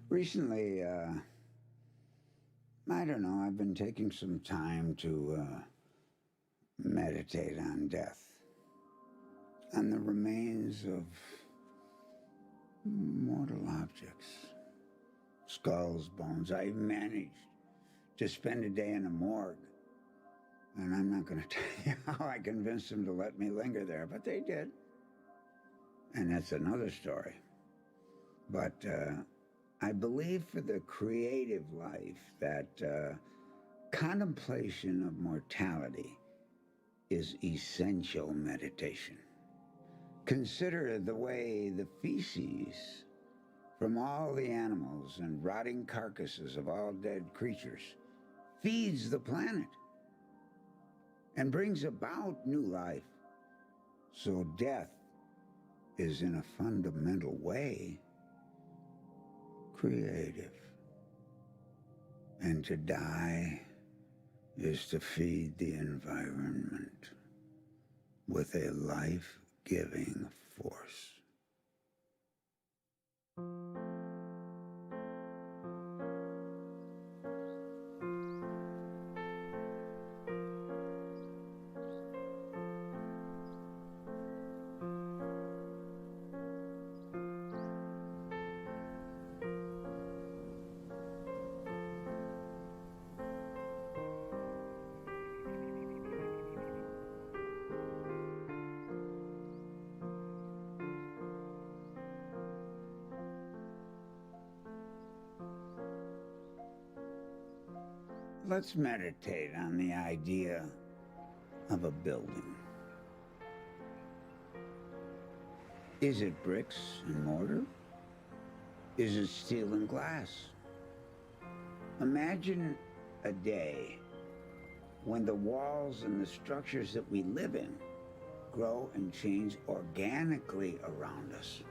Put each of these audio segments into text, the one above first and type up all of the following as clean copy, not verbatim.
Recently, I don't know, I've been taking some time to meditate on death, on the remains of mortal objects, skulls, bones. I managed to spend a day in a morgue, and I'm not going to tell you how I convinced them to let me linger there, but they did. And that's another story. But I believe for the creative life that contemplation of mortality is essential meditation. Consider the way the feces from all the animals and rotting carcasses of all dead creatures feeds the planet and brings about new life. So death is in a fundamental way creative. And to die is to feed the environment with a life-giving force. Let's meditate on the idea of a building. Is it bricks and mortar? Is it steel and glass? Imagine a day when the walls and the structures that we live in grow and change organically around us,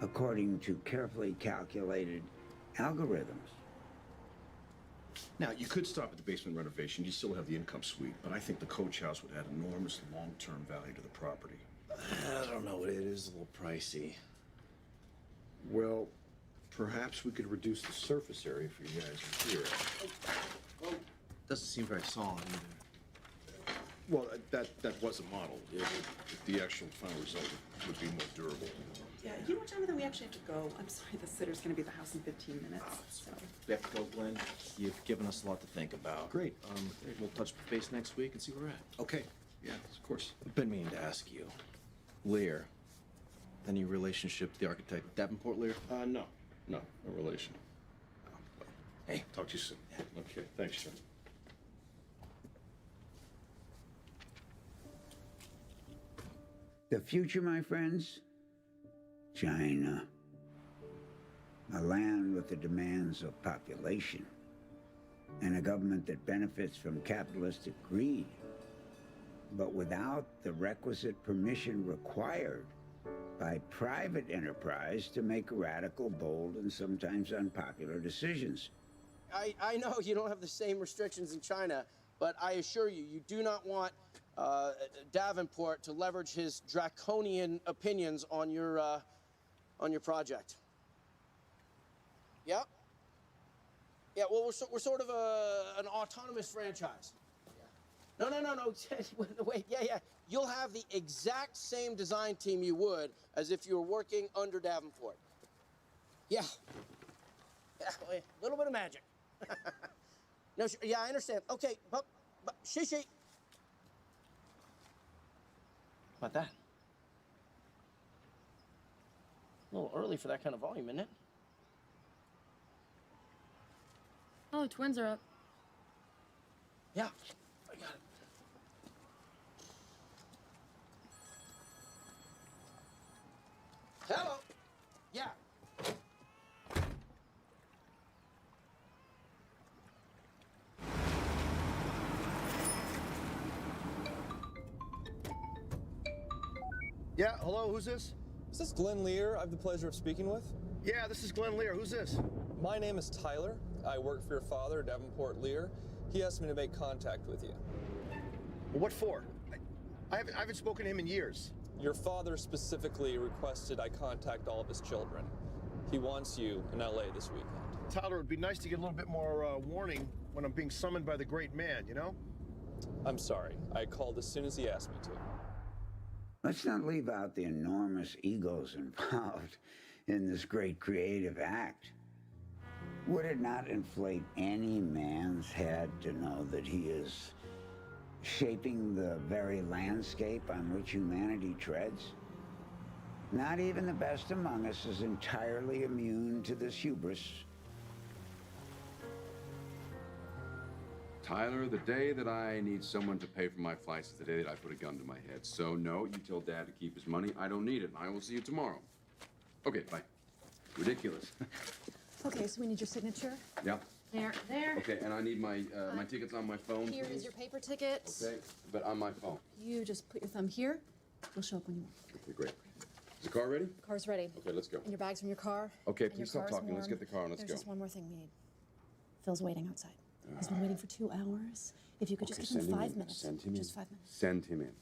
according to carefully calculated algorithms. Now, you could stop at the basement renovation. You still have the income suite, but I think the coach house would add enormous long-term value to the property. I don't know. It is a little pricey. Well, perhaps we could reduce the surface area for you guys here. Well, doesn't seem very solid either. Well, that was a model. The actual final result would be more durable. Yeah, you know what, Jonathan, we actually have to go. I'm sorry, the sitter's gonna be at the house in 15 minutes, so. We have to go, Glenn. You've given us a lot to think about. Great. We'll touch base next week and see where we're at. Okay. Yeah, of course. I've been meaning to ask you. Lear, any relationship to the architect Davenport Lear? No, no relation. Hey. Talk to you soon. Okay, thanks, John. The future, my friends? China. A land with the demands of population and a government that benefits from capitalistic greed, but without the requisite permission required by private enterprise to make radical, bold, and sometimes unpopular decisions. I know you don't have the same restrictions in China, but I assure you, you do not want Davenport to leverage his draconian opinions on your project. Yep. Yeah, well, we're sort of an autonomous franchise. No. Wait, yeah. You'll have the exact same design team you would as if you were working under Davenport. Yeah, a little bit of magic. No, yeah, I understand. Okay, but Shishi. How about that? A little early for that kind of volume, isn't it? Oh, the twins are up. Yeah, I got it. Hello. Yeah. Yeah, hello, who's this? Is this Glenn Lear I have the pleasure of speaking with? Yeah, this is Glenn Lear. Who's this? My name is Tyler. I work for your father, Davenport Lear. He asked me to make contact with you. Well, what for? I haven't spoken to him in years. Your father specifically requested I contact all of his children. He wants you in LA this weekend. Tyler, it'd be nice to get a little bit more warning when I'm being summoned by the great man, you know? I'm sorry. I called as soon as he asked me to. Let's not leave out the enormous egos involved in this great creative act. Would it not inflate any man's head to know that he is shaping the very landscape on which humanity treads? Not even the best among us is entirely immune to this hubris. Tyler, the day that I need someone to pay for my flights is the day that I put a gun to my head. So no, you tell Dad to keep his money. I don't need it. I will see you tomorrow. Okay, bye. Ridiculous. Okay, so we need your signature. Yeah. There. Okay, and I need my my tickets on my phone. Here please. is your paper ticket. Okay, but on my phone. You just put your thumb here. You'll show up when you want. Okay, great. Is the car ready? Car's ready. Okay, let's go. And your bag's from your car. Okay, And your please stop car's talking. Let's warm. get the car and let's There's go. just one more thing we need. Phil's waiting outside. He's been waiting for 2 hours. If you could just Okay, give him send 5 in. minutes. Send him Just in. 5 minutes. Send him in.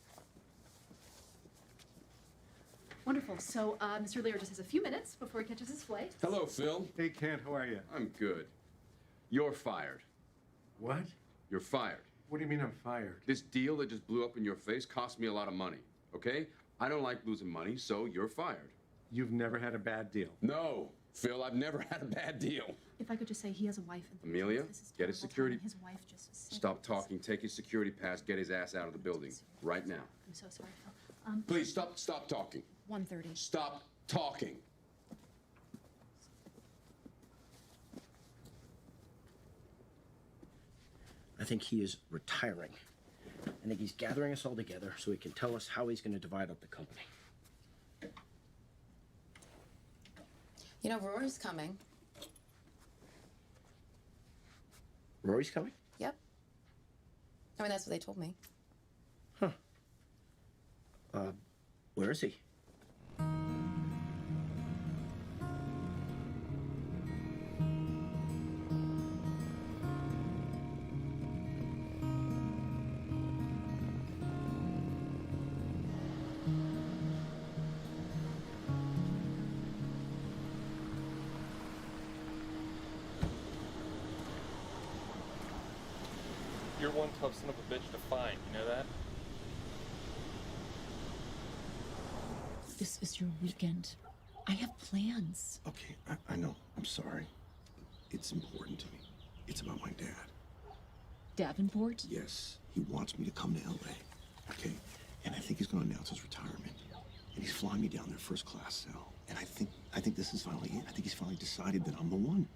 Wonderful. So, Mr. Lear just has a few minutes before he catches his flight. Hello, Phil. Hey, Kent, how are you? I'm good. You're fired. What? You're fired. What do you mean I'm fired? This deal that just blew up in your face cost me a lot of money, okay? I don't like losing money, so you're fired. You've never had a bad deal. No, Phil, I've never had a bad deal. If I could just say, he has a wife. And Amelia, this is get his terrible security- timing. His wife just said Stop this. talking, take his security pass, get his ass out of the building, right now. I'm so sorry, Phil. Please, stop talking. 1:30. Stop talking. I think he is retiring. I think he's gathering us all together so he can tell us how he's going to divide up the company. You know, Rory's coming. Rory's coming? Yep. I mean, that's what they told me. Where is he? You're one tough son of a bitch to find, you know that? This is your weekend. I have plans. Okay, I know. I'm sorry. It's important to me. It's about my dad. Davenport? Yes, he wants me to come to LA. Okay? And I think he's gonna announce his retirement. And he's flying me down there first class, Sal. And I think this is finally it. I think he's finally decided that I'm the one.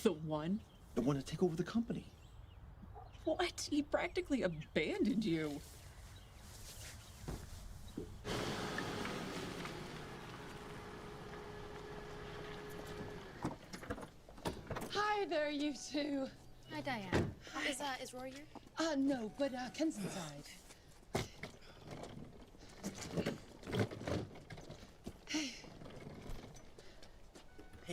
The one? The one to take over the company. What? He practically abandoned you. Hi there, you two. Hi, Diane. Is Rory here? No, but Ken's inside. Hey.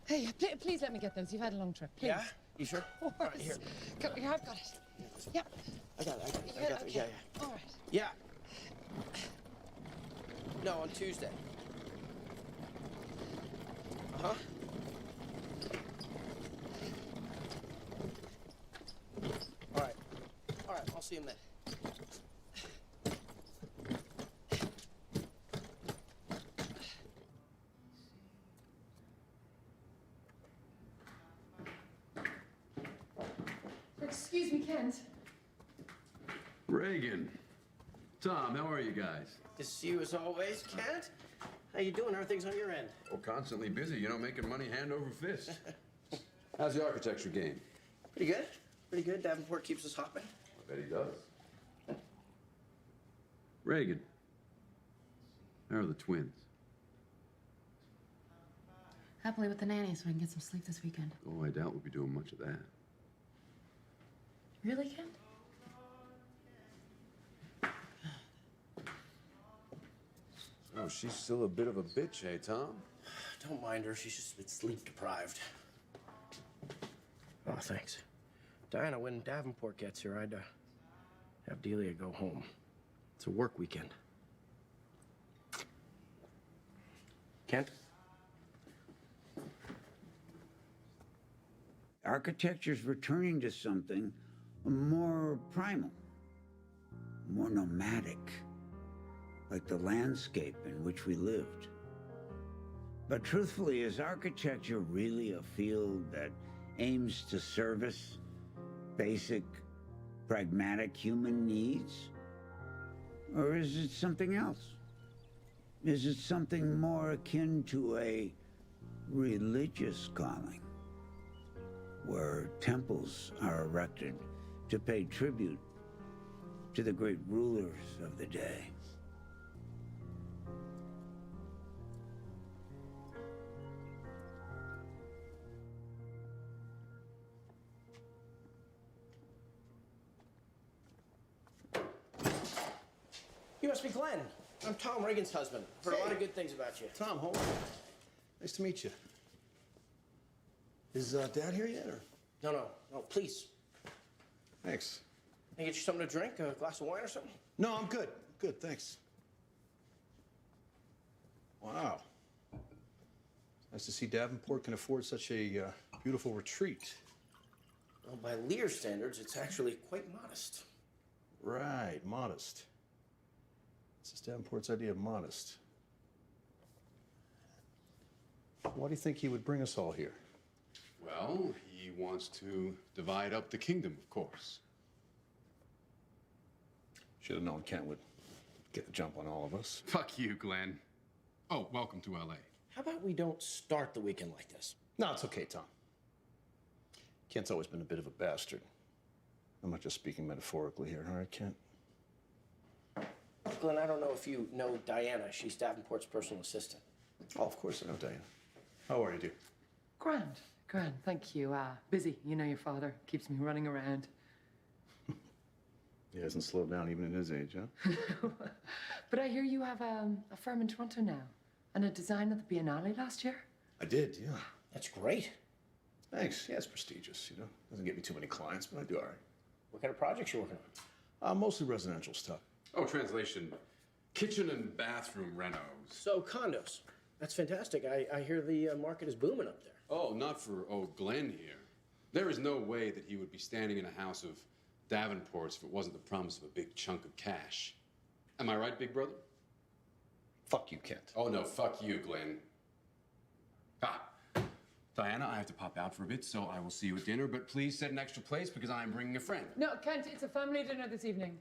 Hey, please let me get those. You've had a long trip. Please. Yeah? You sure? Of course. here. Come, here, I've got it. Yeah. I got it. Okay. Yeah. All right. Yeah. No, on Tuesday. Uh-huh. see him then. Excuse me, Kent. Reagan. Tom, how are you guys? Good to see you as always, Kent. How you doing? Everything's on your end. Oh, constantly busy, making money hand over fist. How's the architecture game? Pretty good. Pretty good. Davenport keeps us hopping. I bet he does. Reagan. How are the twins? Happily with the nanny so I can get some sleep this weekend. Oh, I doubt we'll be doing much of that. Really, Kent? Oh, she's still a bit of a bitch, eh, Tom? Don't mind her. She's just a bit sleep deprived. Oh, thanks. Diana, when Davenport gets here, I'd have Delia go home. It's a work weekend. Kent? Architecture's returning to something more primal, more nomadic, like the landscape in which we lived. But truthfully, is architecture really a field that aims to service basic, pragmatic human needs? Or is it something else? Is it something more akin to a religious calling, where temples are erected to pay tribute to the great rulers of the day? You must be Glenn. I'm Tom Reagan's husband. Heard a lot of good things about you. Tom, hold on. Nice to meet you. Is Dad here yet, or? No, please. Thanks. Can I get you something to drink? A glass of wine or something? No, I'm good. Good, thanks. Wow. Nice to see Davenport can afford such a beautiful retreat. Well, by Lear standards, it's actually quite modest. Right, modest. This is Davenport's idea of modest. Why do you think he would bring us all here? Well, he wants to divide up the kingdom, of course. Should have known Kent would get the jump on all of us. Fuck you, Glenn. Oh, welcome to LA. How about we don't start the weekend like this? No, it's okay, Tom. Kent's always been a bit of a bastard. I'm not just speaking metaphorically here, all right, Kent? Glenn, I don't know if you know Diana. She's Davenport's personal assistant. Oh, of course I know Diana. How are you, dear? Grand, grand, thank you. Busy, you know your father. Keeps me running around. He hasn't slowed down even at his age, huh? But I hear you have a firm in Toronto now. And a design at the Biennale last year? I did, yeah. That's great. Thanks. Yeah, it's prestigious, you know. Doesn't get me too many clients, but I do all right. What kind of projects you working on? Mostly residential stuff. Oh, translation. Kitchen and bathroom renos. So, condos. That's fantastic. I hear the market is booming up there. Oh, not for old Glenn here. There is no way that he would be standing in a house of Davenport's if it wasn't the promise of a big chunk of cash. Am I right, big brother? Fuck you, Kent. Oh, no, fuck you, Glenn. Diana, I have to pop out for a bit, so I will see you at dinner, but please set an extra place because I am bringing a friend. No, Kent, it's a family dinner this evening.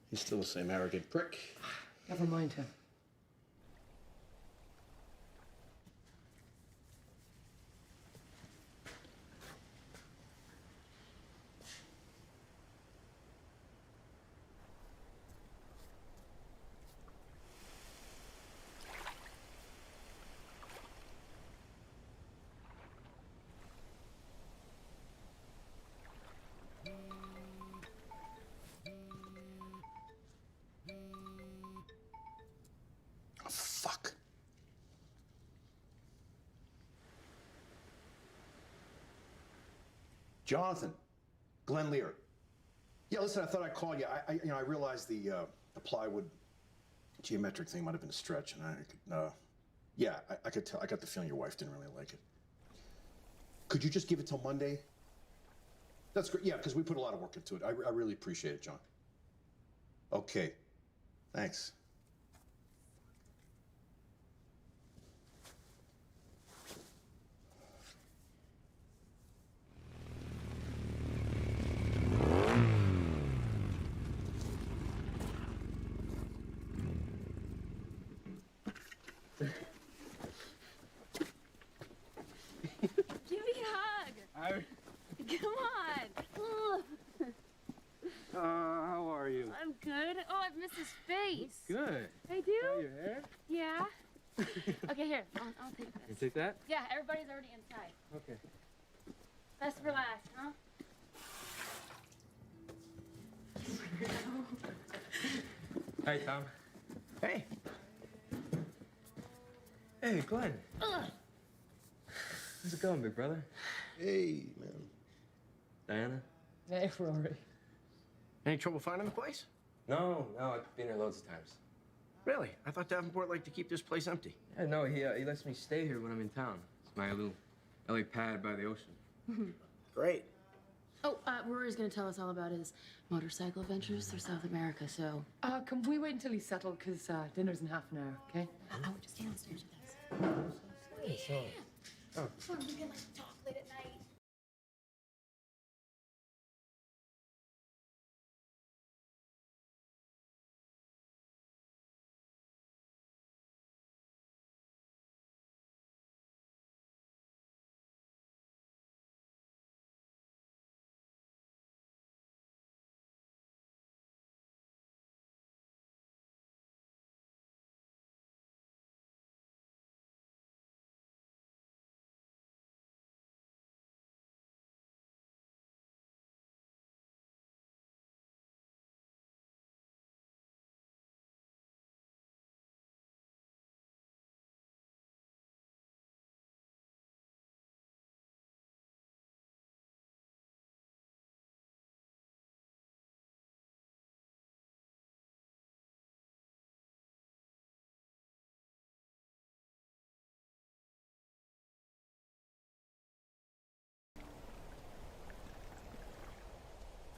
He's still the same arrogant prick. Never mind him. Oh, fuck. Jonathan, Glenn Lear. Yeah, listen, I thought I'd call you. I realized the plywood geometric thing might have been a stretch, and I could, yeah, I could tell. I got the feeling your wife didn't really like it. Could you just give it till Monday? That's great. Yeah, because we put a lot of work into it. I really appreciate it, John. Okay. Thanks. Give me a hug. Come on. How are you? I'm good. Oh, I've missed his face. Good. I do? Your hair? Yeah. Okay, here. I'll take this. You take that? Yeah, everybody's already inside. Okay. Best for last, huh? Hey, Tom. Hey. Hey, Glenn. How's it going, big brother? Hey, man. Diana? Hey, Rory. Any trouble finding the place? No, I've been here loads of times. Really? I thought Davenport liked to keep this place empty. Yeah, no, he lets me stay here when I'm in town. It's my little LA pad by the ocean. Great. Oh, Rory's gonna tell us all about his motorcycle adventures through South America, so. Can we wait until he's settled? Because dinner's in half an hour, okay? I would just stay downstairs with us. Yeah. Oh. Come on, we can talk late at night.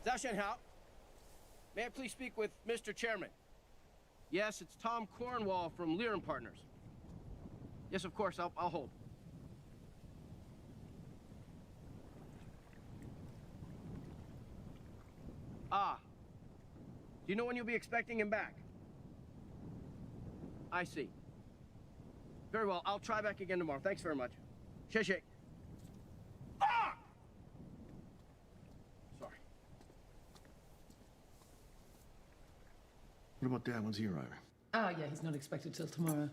Sashenhaupt, may I please speak with Mr. Chairman? Yes, it's Tom Cornwall from Lear and Partners. Yes, of course, I'll hold. Ah. Do you know when you'll be expecting him back? I see. Very well, I'll try back again tomorrow. Thanks very much. Shake. Ah! Sorry. What about Dad? When's he arriving? Oh, yeah, he's not expected till tomorrow.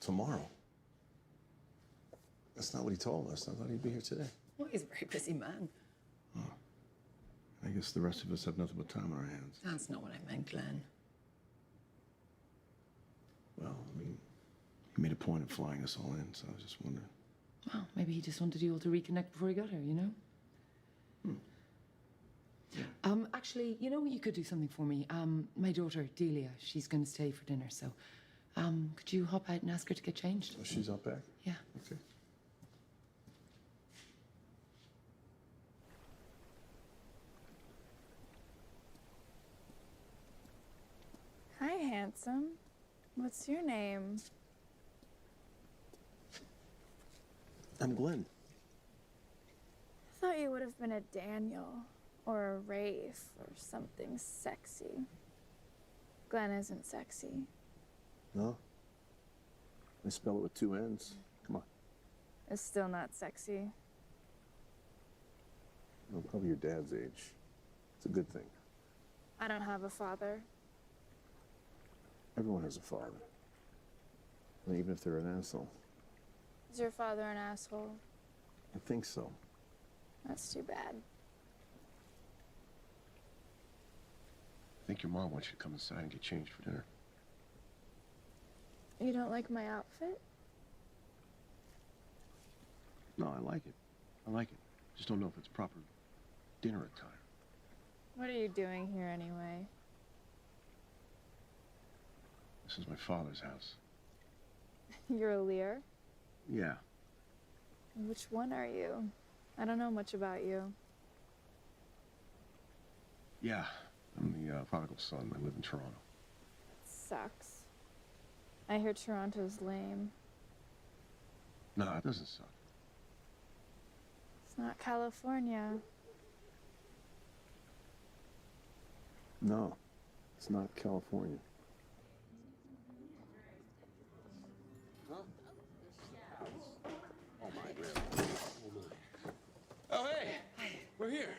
Tomorrow? That's not what he told us. I thought he'd be here today. Well, he's a very busy man. I guess the rest of us have nothing but time on our hands. That's not what I meant, Glenn. Well, I mean, he made a point of flying us all in, so I was just wondering. Well, maybe he just wanted you all to reconnect before he got here, you know? Actually, you know, you could do something for me. My daughter, Delia, she's going to stay for dinner, so could you hop out and ask her to get changed? Oh, she's out back? Yeah. Okay. Hi, handsome. What's your name? I'm Glenn. I thought you would have been a Daniel or a Rafe or something sexy. Glenn isn't sexy. No? I spell it with two N's. Come on. It's still not sexy. Well, probably your dad's age. It's a good thing. I don't have a father. Everyone has a father. And even if they're an asshole. Is your father an asshole? I think so. That's too bad. I think your mom wants you to come inside and get changed for dinner. You don't like my outfit? No, I like it. I like it. Just don't know if it's proper dinner attire. What are you doing here anyway? This is my father's house. You're a Lear? Yeah. Which one are you? I don't know much about you. Yeah, I'm the prodigal son. I live in Toronto. Sucks. I hear Toronto's lame. No, it doesn't suck. It's not California. No, it's not California. Oh, my, really? Oh, hey! We're here.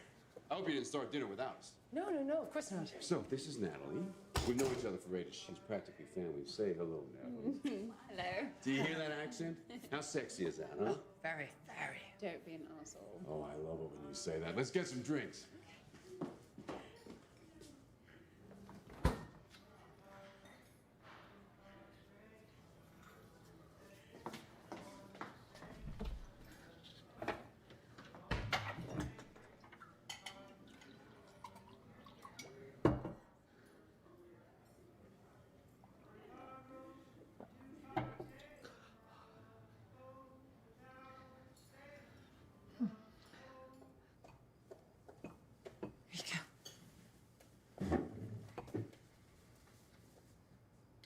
I hope you didn't start dinner without us. No, of course not. So, this is Natalie. We've known each other for ages. She's practically family. Say hello, Natalie. Hello. Do you hear that accent? How sexy is that, huh? Very. Don't be an asshole. Oh, I love it when you say that. Let's get some drinks.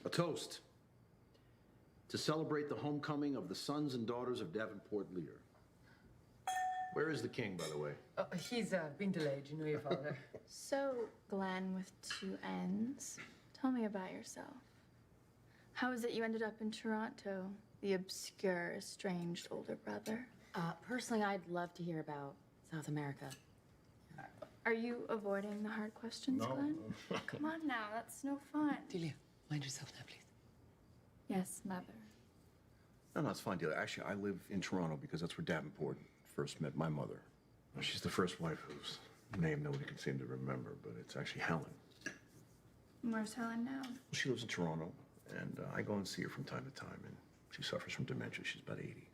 A toast to celebrate the homecoming of the sons and daughters of Davenport Lear. Where is the king, by the way? Oh, he's been delayed. You know your father. So, Glenn with two N's, tell me about yourself. How is it you ended up in Toronto, the obscure, estranged older brother? Personally, I'd love to hear about South America. Are you avoiding the hard questions, No. Glenn? Come on now, that's no fun. Delia, mind yourself now, please. Yes, mother. No, it's fine, Delia. Actually, I live in Toronto because that's where Davenport first met my mother. She's the first wife whose name nobody can seem to remember, but it's actually Helen. Where's Helen now? She lives in Toronto, and I go and see her from time to time, and she suffers from dementia. She's about 80.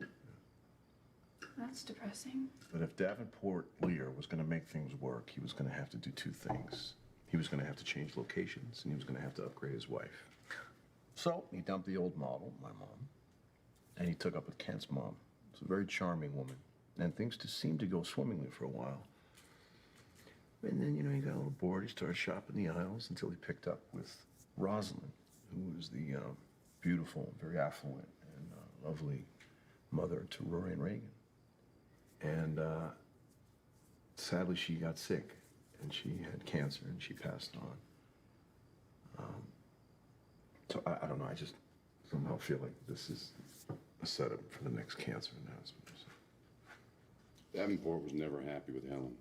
That's depressing. But if Davenport Lear was going to make things work, he was going to have to do two things. He was going to have to change locations, and he was going to have to upgrade his wife. So he dumped the old model, my mom, and he took up with Kent's mom. It's a very charming woman, and things just seemed to go swimmingly for a while. And then, he got a little bored. He started shopping the aisles until he picked up with Rosalind, who was the beautiful, very affluent, and lovely mother to Rory and Reagan. And sadly, she got sick, and she had cancer, and she passed on. So I don't know. I just somehow feel like this is a setup for the next cancer announcement. Davenport was never happy with Helen.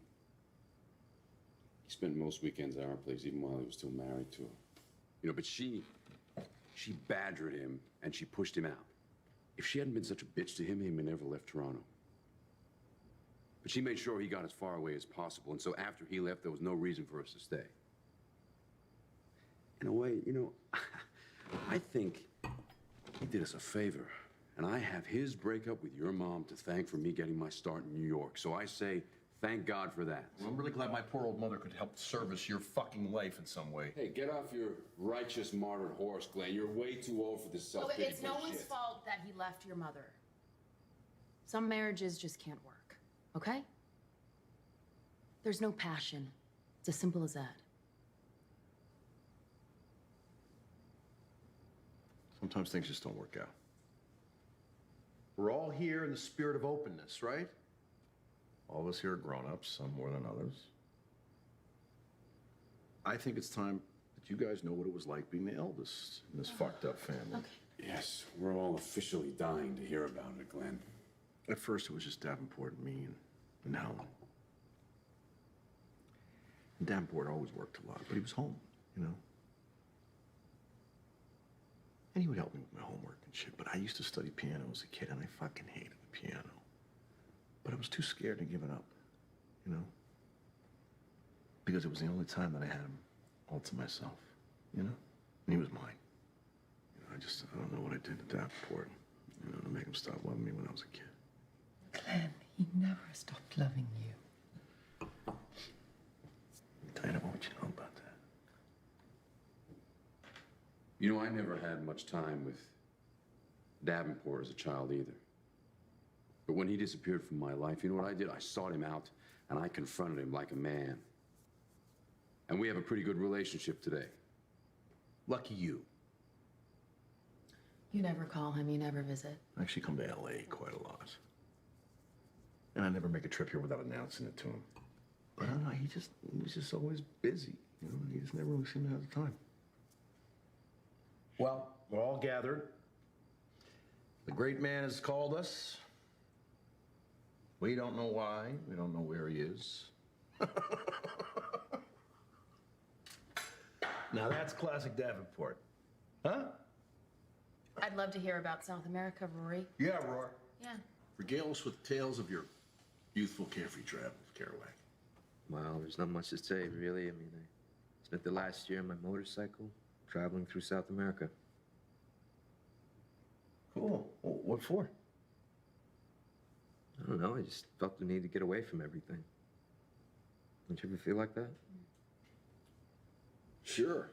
He spent most weekends at our place, even while he was still married to her. But she badgered him, and she pushed him out. If she hadn't been such a bitch to him, he may never left Toronto. But she made sure he got as far away as possible, and so after he left, there was no reason for us to stay. In a way, I think he did us a favor, and I have his breakup with your mom to thank for me getting my start in New York. So I say, thank God for that. Well, I'm really glad my poor old mother could help service your fucking life in some way. Hey, get off your righteous martyred horse, Glenn. You're way too old for this self-pity It's no one's fault that he left your mother. Some marriages just can't work, okay? There's no passion. It's as simple as that. Sometimes things just don't work out. We're all here in the spirit of openness, right? All of us here are grown-ups, some more than others. I think it's time that you guys know what it was like being the eldest in this fucked up family. Yes, we're all officially dying to hear about it, Glenn. At first, it was just Davenport and me and Helen. And Davenport always worked a lot, but he was home, And he would help me with my homework and shit. But I used to study piano as a kid, and I fucking hated the piano. But I was too scared to give it up, Because it was the only time that I had him all to myself, And he was mine. I don't know what I did to Davenport, to make him stop loving me when I was a kid. Glenn, he never stopped loving you. Diana, what would you know about that? I never had much time with Davenport as a child either. But when he disappeared from my life, you know what I did? I sought him out and I confronted him like a man. And we have a pretty good relationship today. Lucky you. You never call him, you never visit. I actually come to LA quite a lot. And I never make a trip here without announcing it to him. But I don't know, he was just always busy, you know, and he just never really seemed to have the time. Well, we're all gathered. The great man has called us. We don't know why. We don't know where he is. Now that's classic Davenport. Huh? I'd love to hear about South America, Rory. Yeah, Roar. Yeah. Regale us with tales of your youthful carefree travels, Kerouac. Well, there's not much to say, really. I mean, I spent the last year on my motorcycle traveling through South America. Cool. Well, what for? I don't know. I just felt the need to get away from everything. Don't you ever feel like that? Sure.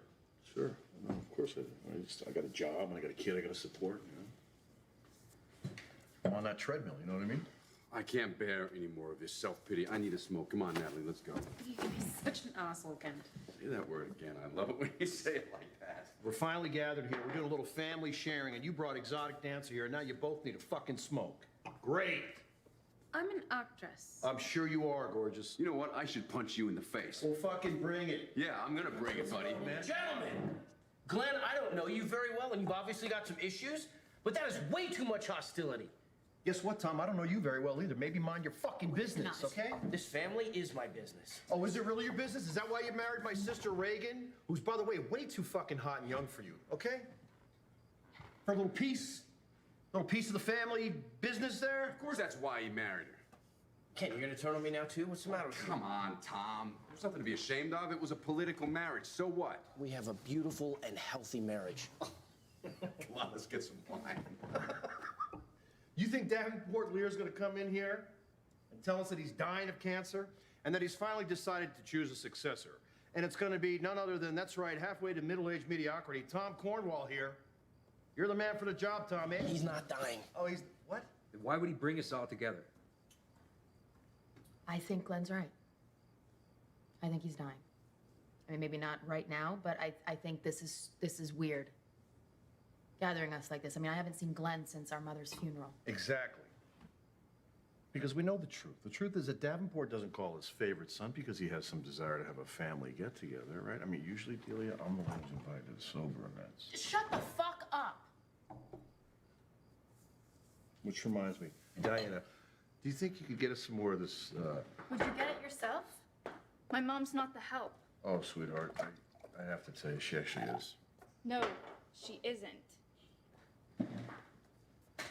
Well, of course I do. I got a job and I got a kid I got to support, you know. I'm on that treadmill, you know what I mean? I can't bear any more of this self-pity. I need a smoke. Come on, Natalie, let's go. You can be such an asshole, Kent. Say that word again. I love it when you say it like that. We're finally gathered here. We're doing a little family sharing, and you brought Exotic Dancer here, and now you both need a fucking smoke. Great. I'm an actress. I'm sure you are, gorgeous. You know what? I should punch you in the face. Well, fucking bring it. Yeah, I'm gonna bring it, buddy. Gentlemen, Glenn, I don't know you very well, and you've obviously got some issues, but that is way too much hostility. Guess what, Tom? I don't know you very well either. Maybe mind your fucking business, okay? This family is my business. Oh, is it really your business? Is that why you married my sister Reagan? Who's, by the way, way too fucking hot and young for you, okay? For a little piece of the family business there? Of course that's why you married her. Ken, you're gonna turn on me now, too? What's the matter with you? Come on, Tom. There's nothing to be ashamed of. It was a political marriage. So what? We have a beautiful and healthy marriage. Come on, let's get some wine. You think Davenport Lear's gonna come in here and tell us that he's dying of cancer and that he's finally decided to choose a successor? And it's gonna be none other than, that's right, halfway to middle-aged mediocrity, Tom Cornwall here. You're the man for the job, Tom, eh? He's not dying. Oh, he's, what? Then why would he bring us all together? I think Glenn's right. I think he's dying. I mean, maybe not right now, but I think this is weird. Gathering us like this. I mean, I haven't seen Glenn since our mother's funeral. Exactly. Because we know the truth. The truth is that Davenport doesn't call his favorite son because he has some desire to have a family get-together, right? I mean, usually, Delia, I'm the one who's invited to sober events. Shut the fuck up! Which reminds me, Diana, do you think you could get us some more of this, Would you get it yourself? My mom's not the help. Oh, sweetheart, I have to tell you, she actually is. No, she isn't.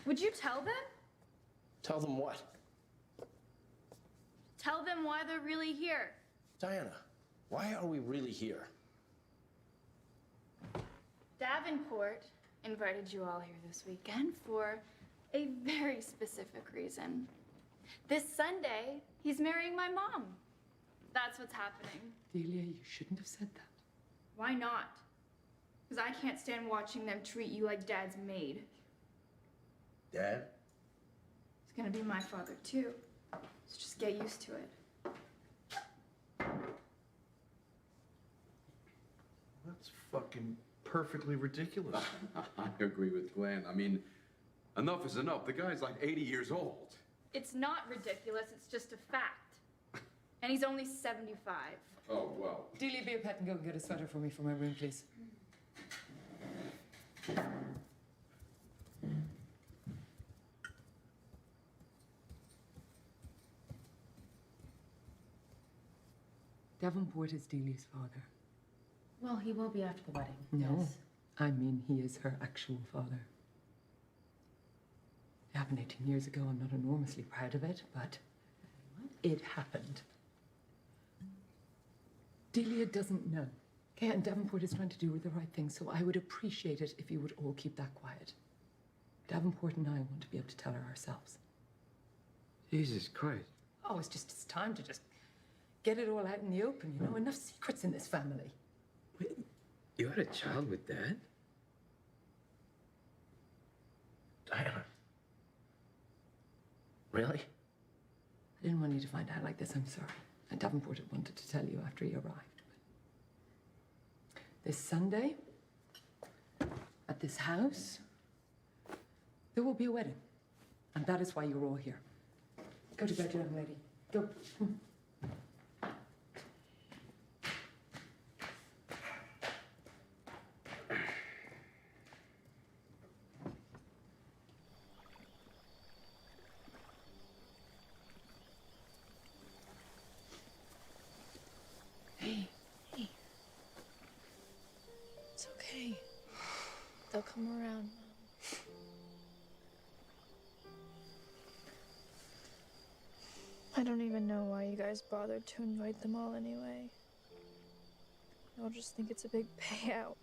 Would you tell them? Tell them what? Tell them why they're really here. Diana, why are we really here? Davenport invited you all here this weekend for a very specific reason. This Sunday, he's marrying my mom. That's what's happening. Delia, you shouldn't have said that. Why not? Because I can't stand watching them treat you like Dad's maid. Dad? He's gonna be my father too. So just get used to it. That's fucking perfectly ridiculous. I agree with Glenn. I mean, enough is enough. The guy's like 80 years old. It's not ridiculous, it's just a fact. And he's only 75. Oh, well. Delia, be a pet and go and get a sweater for me from my room, please. Davenport is Delia's father. Well, he will be after the wedding. No, Yes. I mean he is her actual father. It happened 18 years ago. I'm not enormously proud of it, but it happened. Delia doesn't know. Okay, and Davenport is trying to do the right thing, so I would appreciate it if you would all keep that quiet. Davenport and I want to be able to tell her ourselves. Jesus Christ. Oh, it's time to just get it all out in the open, you know? Enough secrets in this family. You had a child with Dad? Diana. Really? I didn't want you to find out like this, I'm sorry. And Davenport had wanted to tell you after he arrived. But this Sunday, at this house, there will be a wedding. And that is why you're all here. Go to bed, young lady. Go. Hey. It's okay. They'll come around, Mom. I don't even know why you guys bothered to invite them all anyway. They'll just think it's a big payout.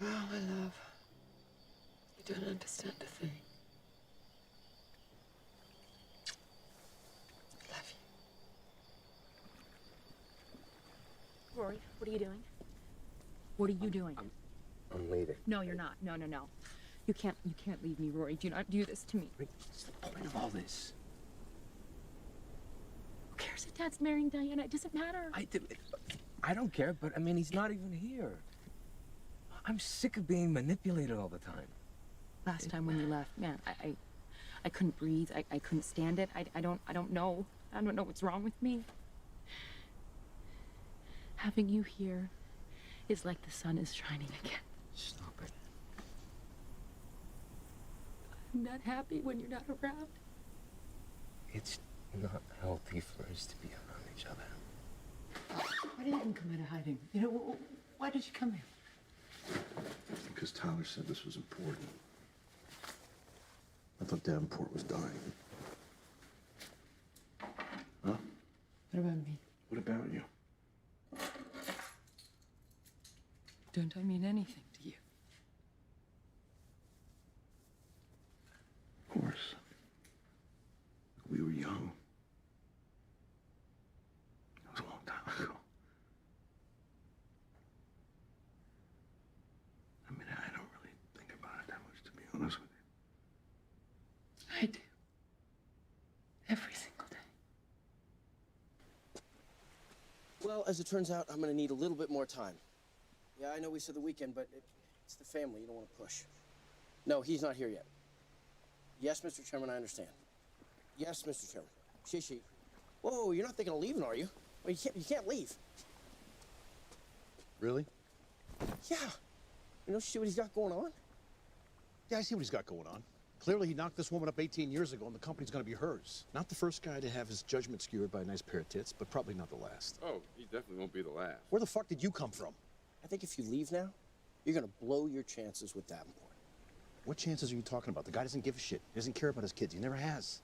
Oh, my love. You don't understand a thing. I love you. Rory, what are you doing? What are you doing? I'm leaving. No, you're not. No. You can't leave me, Rory. Do not do this to me. What's the point of all this? Who cares if Dad's marrying Diana? It doesn't matter. I don't care, but I mean, he's not even here. I'm sick of being manipulated all the time. Last time when you left, man, I couldn't breathe. I couldn't stand it. I don't know. I don't know what's wrong with me. Having you here is like the sun is shining again. Stop it. I'm not happy when you're not around. It's not healthy for us to be around each other. Why didn't you come out of hiding? You know, why did you come here? Because Tyler said this was important. I thought Davenport was dying. Huh? What about me? What about you? Don't I mean anything to you? Of course. We were young. It was a long time ago. I mean, I don't really think about it that much, to be honest with you. I do. Every single day. Well, as it turns out, I'm gonna need a little bit more time. Yeah, I know we said the weekend, but it's the family. You don't want to push. No, he's not here yet. Yes, Mr. Chairman, I understand. Yes, Mr. Chairman. Shishi. Whoa, you're not thinking of leaving, are you? Well, you can't leave. Really? Yeah. You know, see what he's got going on? Yeah, I see what he's got going on. Clearly, he knocked this woman up 18 years ago, and the company's gonna be hers. Not the first guy to have his judgment skewered by a nice pair of tits, but probably not the last. Oh, he definitely won't be the last. Where the fuck did you come from? I think if you leave now, you're gonna blow your chances with Davenport. What chances are you talking about? The guy doesn't give a shit. He doesn't care about his kids. He never has.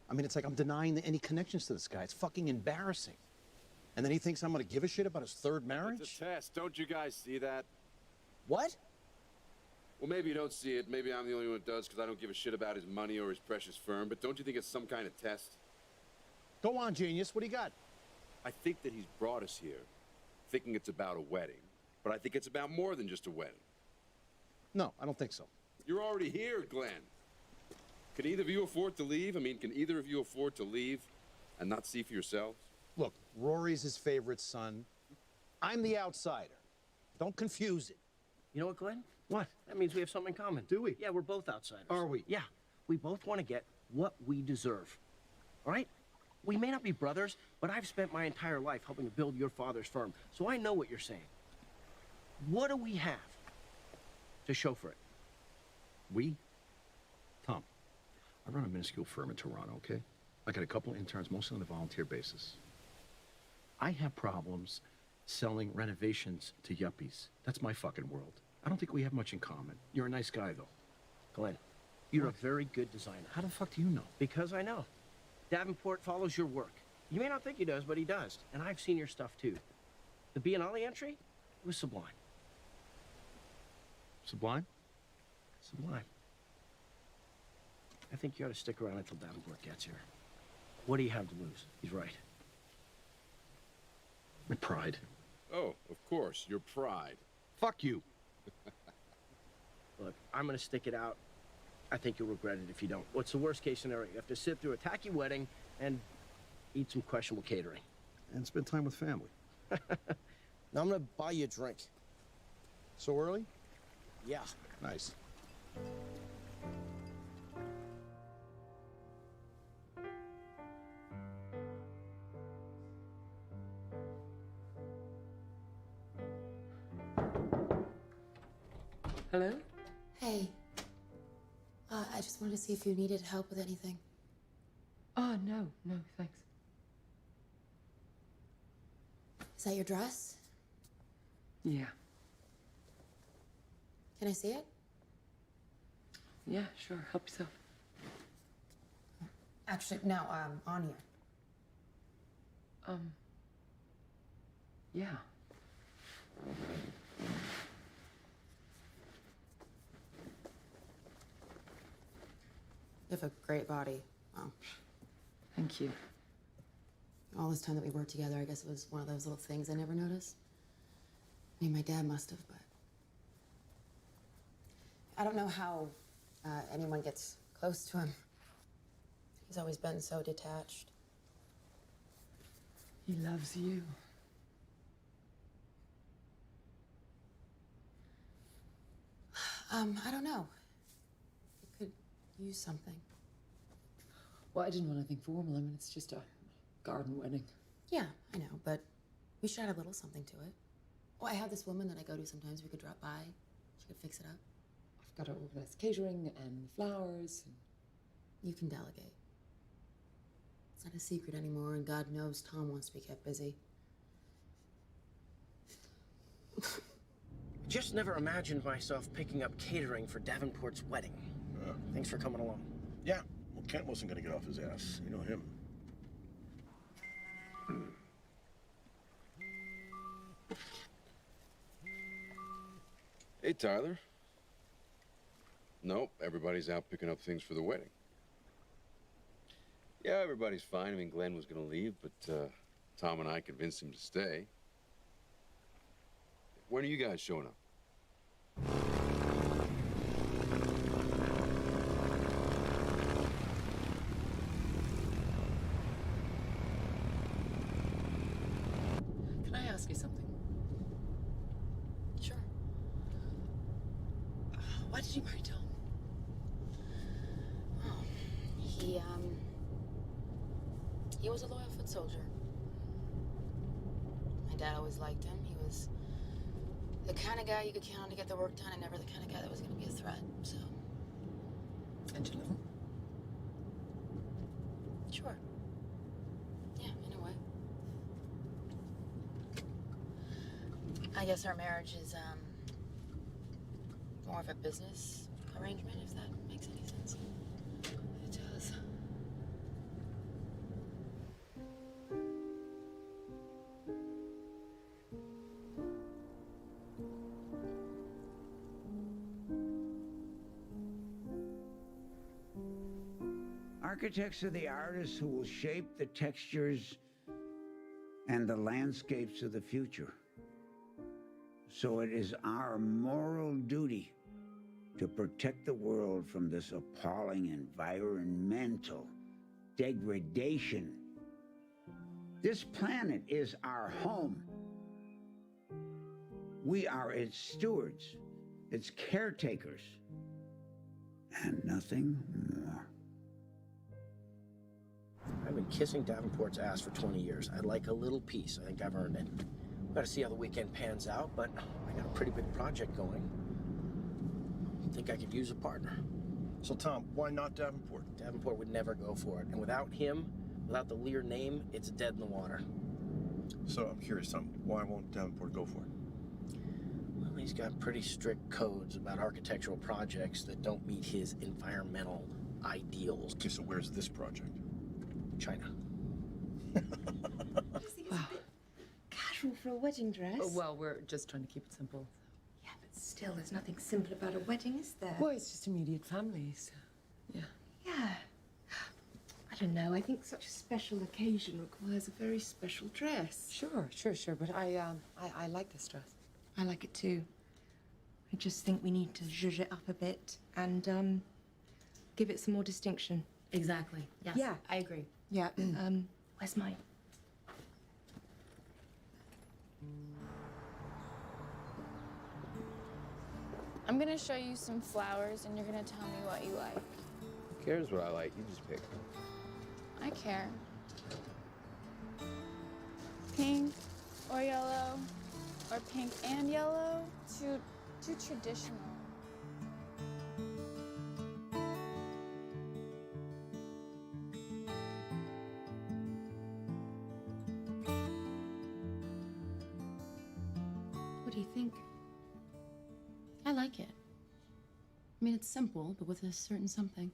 I mean, it's like I'm denying any connections to this guy. It's fucking embarrassing. And then he thinks I'm gonna give a shit about his third marriage? It's a test. Don't you guys see that? What? Well, maybe you don't see it. Maybe I'm the only one who does because I don't give a shit about his money or his precious firm. But don't you think it's some kind of test? Go on, genius. What do you got? I think that he's brought us here thinking it's about a wedding. But I think it's about more than just a wedding. No, I don't think so. You're already here, Glenn. Can either of you afford to leave? I mean, can either of you afford to leave and not see for yourselves? Look, Rory's his favorite son. I'm the outsider. Don't confuse it. You know what, Glenn? What? That means we have something in common. Do we? Yeah, we're both outsiders. Are we? Yeah. We both want to get what we deserve. All right? We may not be brothers, but I've spent my entire life helping to build your father's firm, so I know what you're saying. What do we have to show for it? We? Tom, I run a minuscule firm in Toronto, okay? I got a couple of interns, mostly on a volunteer basis. I have problems selling renovations to yuppies. That's my fucking world. I don't think we have much in common. You're a nice guy, though. Glenn, you're a very good designer. How the fuck do you know? Because I know. Davenport follows your work. You may not think he does, but he does. And I've seen your stuff, too. The Biennale entry was sublime. Sublime? Sublime. I think you ought to stick around until Davenport gets here. What do you have to lose? He's right. My pride. Oh, of course, your pride. Fuck you. Look, I'm gonna stick it out. I think you'll regret it if you don't. What's the worst case scenario? You have to sit through a tacky wedding and eat some questionable catering. And spend time with family. Now I'm gonna buy you a drink. So early? Yeah. Nice. Hello? Hey. I just wanted to see if you needed help with anything. Oh, no, thanks. Is that your dress? Yeah. Can I see it? Yeah, sure. Help yourself. Actually, no, on here. Yeah. You have a great body. Wow. Thank you. All this time that we worked together, I guess it was one of those little things I never noticed. I mean, my dad must have, but I don't know how anyone gets close to him. He's always been so detached. He loves you. I don't know. He could use something. Well, I didn't want anything formal. I mean, it's just a garden wedding. Yeah, I know, but we should add a little something to it. Oh, I have this woman that I go to sometimes. We could drop by. She could fix it up. I've got to organize catering and flowers. You can delegate. It's not a secret anymore, and God knows Tom wants to be kept busy. Just never imagined myself picking up catering for Davenport's wedding. Thanks for coming along. Yeah, well, Kent wasn't gonna get off his ass. You know him. Hey, Tyler. Nope, everybody's out picking up things for the wedding. Yeah, everybody's fine. I mean, Glenn was gonna leave, but Tom and I convinced him to stay. When are you guys showing up? Can I ask you something? Sure. Why did you marry Tom? Oh, he was a loyal foot soldier. My dad always liked him. He was the kind of guy you could count on to get the work done, and never the kind of guy that was going to be a threat, so. And you love him? Sure. Yeah, in a way. I guess our marriage is, more of a business arrangement, if that makes any sense. It does. Architects are the artists who will shape the textures and the landscapes of the future. So it is our moral duty to protect the world from this appalling environmental degradation. This planet is our home. We are its stewards, its caretakers, and nothing more. I've been kissing Davenport's ass for 20 years. I'd like a little piece. I think I've earned it. Got to see how the weekend pans out, but I got a pretty big project going. I think I could use a partner. So, Tom, why not Davenport? Davenport would never go for it. And without him, without the Lear name, it's dead in the water. So, I'm curious, Tom, why won't Davenport go for it? Well, he's got pretty strict codes about architectural projects that don't meet his environmental ideals. Okay, so where's this project? China. Casual for a wedding dress. Oh, well, we're just trying to keep it simple. Yeah, but still, there's nothing simple about a wedding, is there? Well, it's just immediate families. Yeah. Yeah. I don't know. I think such a special occasion requires a very special dress. Sure. But I like this dress. I like it too. I just think we need to zhuzh it up a bit and give it some more distinction. Exactly. Yes. Yeah. I agree. Yeah. Where's mine? I'm gonna show you some flowers and you're gonna tell me what you like. Who cares what I like? You just pick. I care. Pink or yellow, or pink and yellow. Too traditional. What do you think? I like it. I mean, it's simple, but with a certain something.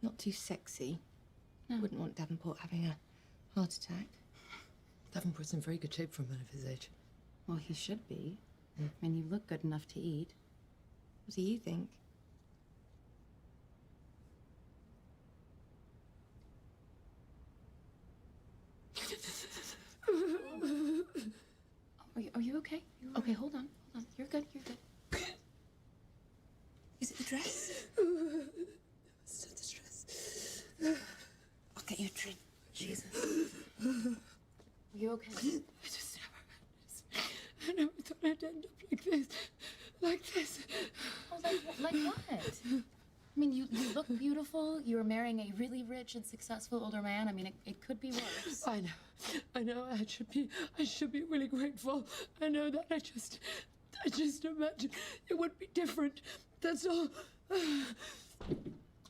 Not too sexy. No. Wouldn't want Davenport having a heart attack. Davenport's in very good shape for a man of his age. Well, he should be. I mean, you look good enough to eat. What do you think? Are you okay? Okay, hold on. Hold on. You're good. You're good. Is it the dress? It's not the dress. I'll get you a drink. Jesus. Are you okay? I just I never thought I'd end up like this. Like this. Oh, like what? I mean, you look beautiful. You're marrying a really rich and successful older man. I mean, it could be worse. I know. I should be really grateful. I know that. I just imagine it would be different. That's all.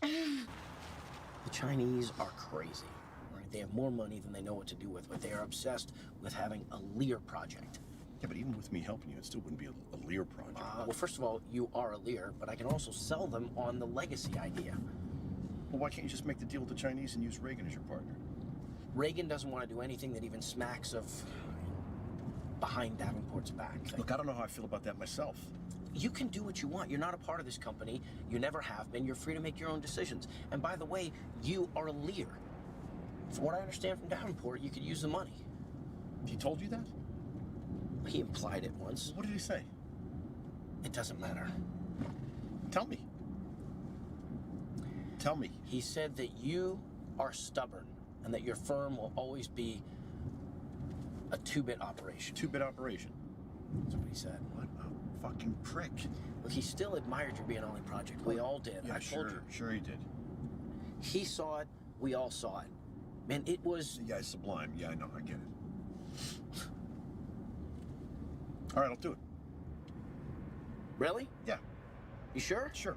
The Chinese are crazy. Right? They have more money than they know what to do with, but they are obsessed with having a Lear project. Yeah, but even with me helping you, it still wouldn't be a Lear project. Well, first of all, you are a Lear, but I can also sell them on the legacy idea. Well, why can't you just make the deal with the Chinese and use Reagan as your partner? Reagan doesn't want to do anything that even smacks of behind Davenport's back. Look, I don't know how I feel about that myself. You can do what you want. You're not a part of this company. You never have been. You're free to make your own decisions. And by the way, you are a Lear. From what I understand from Davenport, you could use the money. He told you that? He implied it once. What did he say? It doesn't matter. Tell me. Tell me. He said that you are stubborn and that your firm will always be a two-bit operation. Two-bit operation? That's what he said. What a fucking prick. Look, he still admired your Biennale project. We all did. Yeah, I told you. Sure he did. He saw it. We all saw it. Man, it was... Yeah, it's sublime. Yeah, I know. I get it. All right, I'll do it. Really? Yeah. You sure? Sure.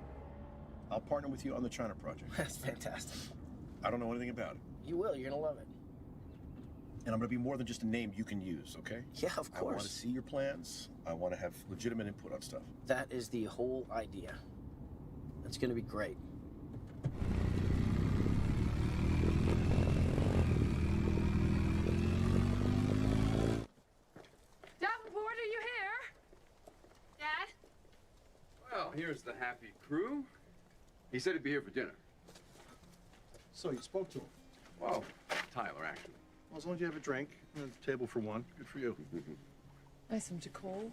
I'll partner with you on the China project. That's fantastic. I don't know anything about it. You will. You're going to love it. And I'm going to be more than just a name you can use, okay? Yeah, of I want to course. see your plans. I want to have legitimate input on stuff. That is the whole idea. It's going to be great. Davenport, are you here? Dad? Well, here's the happy crew. He said he'd be here for dinner. So you spoke to him? Well, Tyler, actually. Well, as long as you have a drink, and a table for one, good for you. Nice of him to call.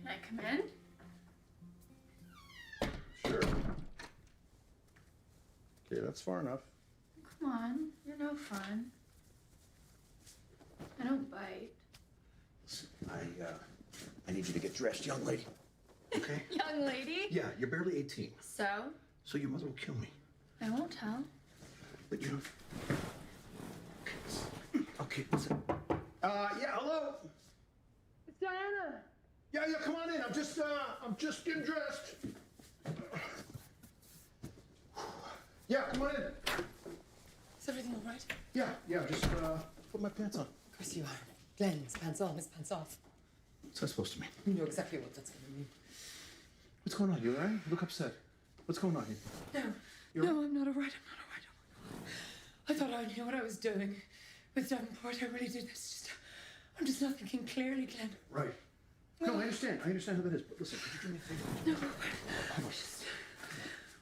Can I come in? Sure. Okay, that's far enough. Come on, you're no fun. I don't bite. Listen, I need you to get dressed, young lady. Okay? Young lady? Yeah, you're barely 18, So? so your mother will kill me. I won't tell. But you... Okay, listen. Yeah, hello? It's Diana. Yeah, come on in. I'm just getting dressed. Yeah, come on in. Is everything all right? Yeah, just put my pants on. Of course you are. Glenn's pants on, his pants off. What's that supposed to mean? You know exactly what that's going to mean. What's going on? You all right? You look upset. What's going on here? No, no, I'm not all right. I'm not all right. Oh my God. I thought I knew what I was doing with Davenport. I really did. I'm just not thinking clearly, Glenn. Right. No, I understand. I understand how that is. But listen, could you do me a favor? No,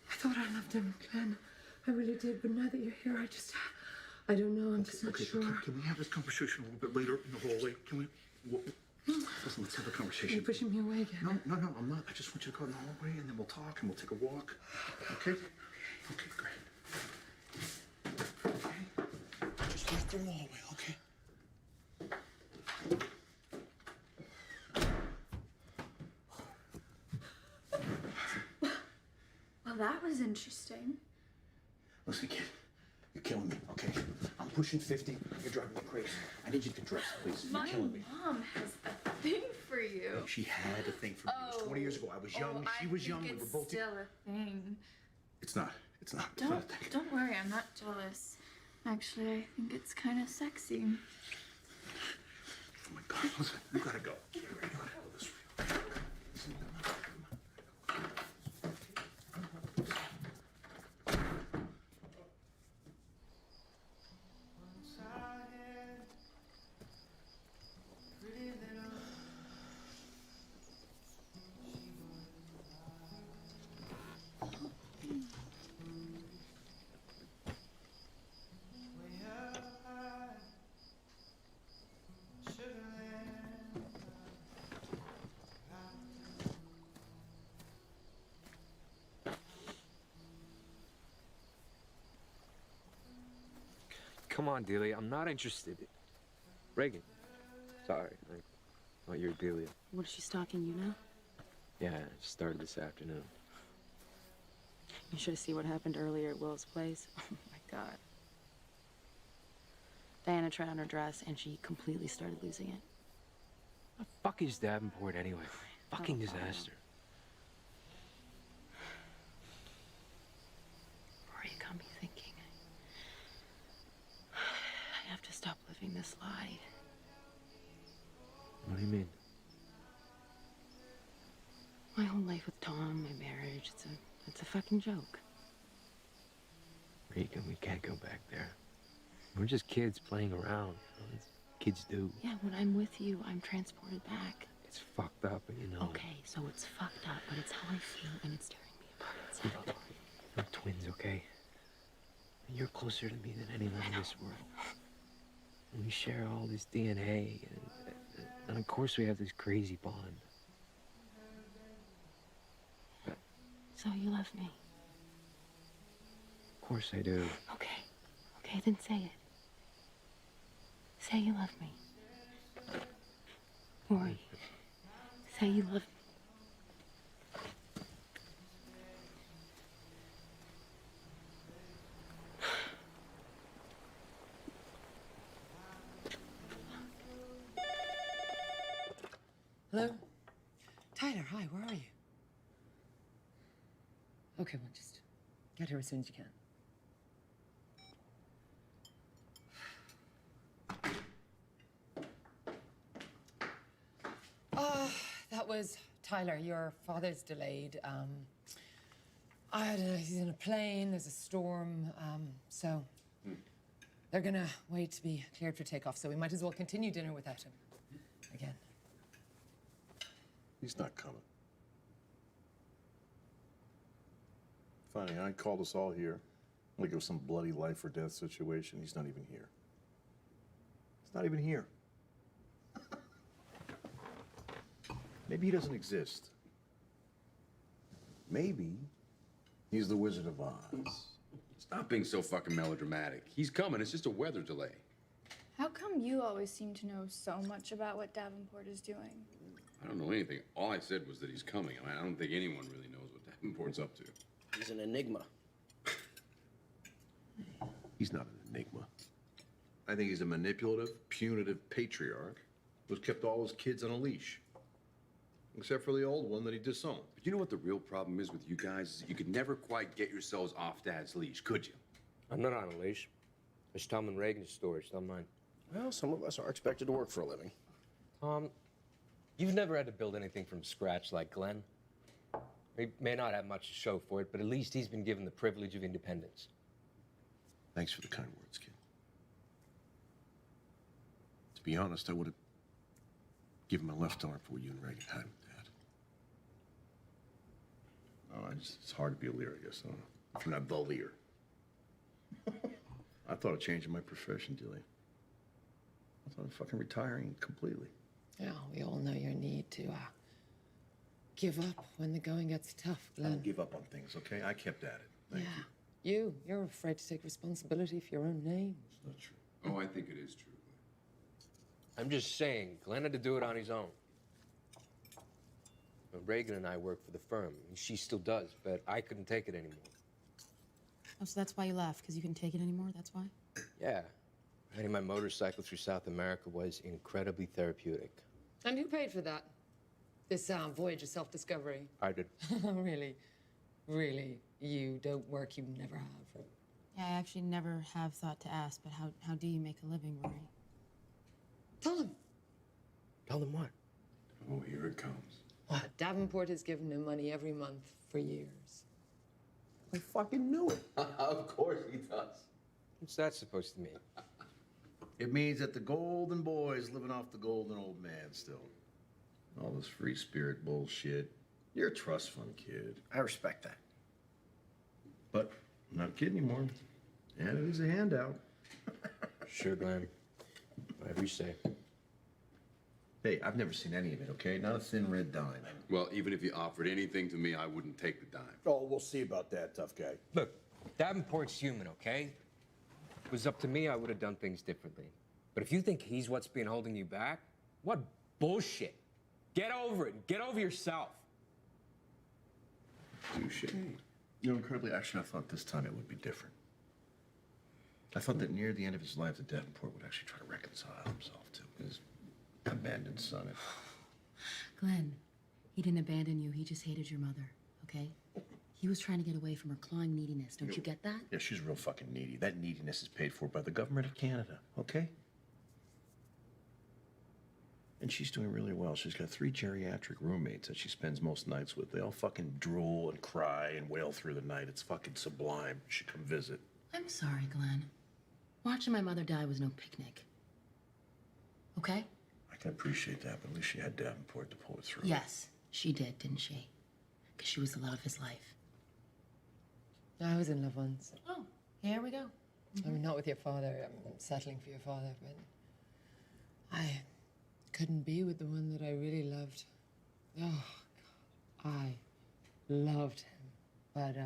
I thought I loved him, Glenn. I really did. But now that you're here, I don't know. I'm just not sure. Can we have this conversation a little bit later in the hallway? Can we? Listen, let's have a conversation. You're pushing me away again. No, I'm not. I just want you to go in the hallway and then we'll talk and we'll take a walk. Okay? Okay, great. Okay. Just right there in the hallway, okay? Well, that was interesting. Listen, kid, you're killing me, okay? I'm pushing 50. You're driving me crazy. I need you to get dressed, please. You're My killing me. mom has a thing for you. She had a thing for me. It was 20 years ago. I was young. She was young. We were both. Still a thing. It's not. It's not. It's not a thing. Don't worry, I'm not jealous. Actually, I think it's kind of sexy. Oh my God! Listen, you gotta go. You gotta go this way. Listen, Come on, Delia. I'm not interested. Reagan. Sorry. I thought you were Delia. What, is she stalking you now? Yeah, it started this afternoon. You should have seen what happened earlier at Will's place. Oh my God. Diana tried on her dress and she completely started losing it. What the fuck is Davenport anyway? Fucking disaster. Rory, you got me thinking. I have to stop living this lie. What do you mean? My whole life with Tom, my marriage, it's a fucking joke. Regan, we can't go back there. We're just kids playing around. You know? It's kids do. Yeah, when I'm with you, I'm transported back. It's fucked up, but you know. Okay, so it's fucked up, but it's how I feel and it's tearing me apart inside. We're twins, okay? You're closer to me than anyone in this world. And we share all this DNA, and of course we have this crazy bond. But So you love me? of course I do. Okay, then say it. Say you love me. Rory, say you love me. Hello? Tyler, hi, where are you? Okay, well, just get here as soon as you can. That was Tyler. Your father's delayed. I don't know, he's in a plane, there's a storm, so they're gonna wait to be cleared for takeoff, so we might as well continue dinner without him. Again. He's not coming. Funny, I called us all here. Like it was some bloody life or death situation. He's not even here. He's not even here. Maybe he doesn't exist. Maybe he's the Wizard of Oz. Stop being so fucking melodramatic. He's coming. It's just a weather delay. How come you always seem to know so much about what Davenport is doing? I don't know anything. All I said was that he's coming. I mean, I don't think anyone really knows what Davenport's up to. He's an enigma. He's not an enigma. I think he's a manipulative, punitive patriarch who's kept all his kids on a leash. Except for the old one that he disowned. But you know what the real problem is with you guys? Is that you could never quite get yourselves off Dad's leash, could you? I'm not on a leash. It's Tom and Reagan's story, it's not mine. Well, some of us are expected to work for a living. Tom, you've never had to build anything from scratch like Glenn. may not have much to show for it, but at least he's been given the privilege of independence. Thanks for the kind words, kid. To be honest, I would have given my left arm for what you and Reagan had with Dad. Oh, it's hard to be a Lear, I guess. I don't know. If you're not the Lear. I thought of changing my profession, Delia. I thought of fucking retiring completely. Yeah, we all know your need to give up when the going gets tough, I Glenn. don't give up on things, okay? I kept at it. Thank you. You're afraid to take responsibility for your own name. It's not true. Oh, I think it is true. I'm just saying, Glenn had to do it on his own. Now, Reagan and I work for the firm. She still does, but I couldn't take it anymore. Oh, so that's why you left, because you couldn't take it anymore? That's why? Yeah. Riding my motorcycle through South America was incredibly therapeutic. And who paid for that? This voyage of self-discovery. I did. Really? Really? You don't work you never have? Yeah, I actually never have thought to ask, but how do you make a living, Rory? Tell him. Tell them what? Oh, here it comes. What? Davenport has given him money every month for years. I fucking knew it. Of course he does. What's that supposed to mean? It means that the golden boy's living off the golden old man still. All this free spirit bullshit. You're a trust fund kid. I respect that. But I'm not a kid anymore. And it is a handout. Sure, Glenn. Whatever you say. Hey, I've never seen any of it, okay? Not a thin red dime. Well, even if you offered anything to me, I wouldn't take the dime. Oh, we'll see about that, tough guy. Look, Davenport's human, okay? If it was up to me, I would have done things differently. But if you think he's what's been holding you back, what bullshit. Get over it. Get over yourself. Touche. You know, incredibly, actually, I thought this time it would be different. I thought that near the end of his life, that Davenport would actually try to reconcile himself to his abandoned son. Glenn, he didn't abandon you. He just hated your mother, okay? He was trying to get away from her clawing neediness. Don't you get that? Yeah, she's real fucking needy. That neediness is paid for by the government of Canada, okay? And she's doing really well. She's got 3 geriatric roommates that she spends most nights with. They all fucking drool and cry and wail through the night. It's fucking sublime. You should come visit. I'm sorry, Glenn. Watching my mother die was no picnic. Okay? I can appreciate that, but at least she had Davenport to pull it through. Yes, she did, didn't she? Because she was the love of his life. I was in love once. Oh, here we go. I mean, not with your father. I'm settling for your father, but I couldn't be with the one that I really loved. Oh, God. I loved him. But,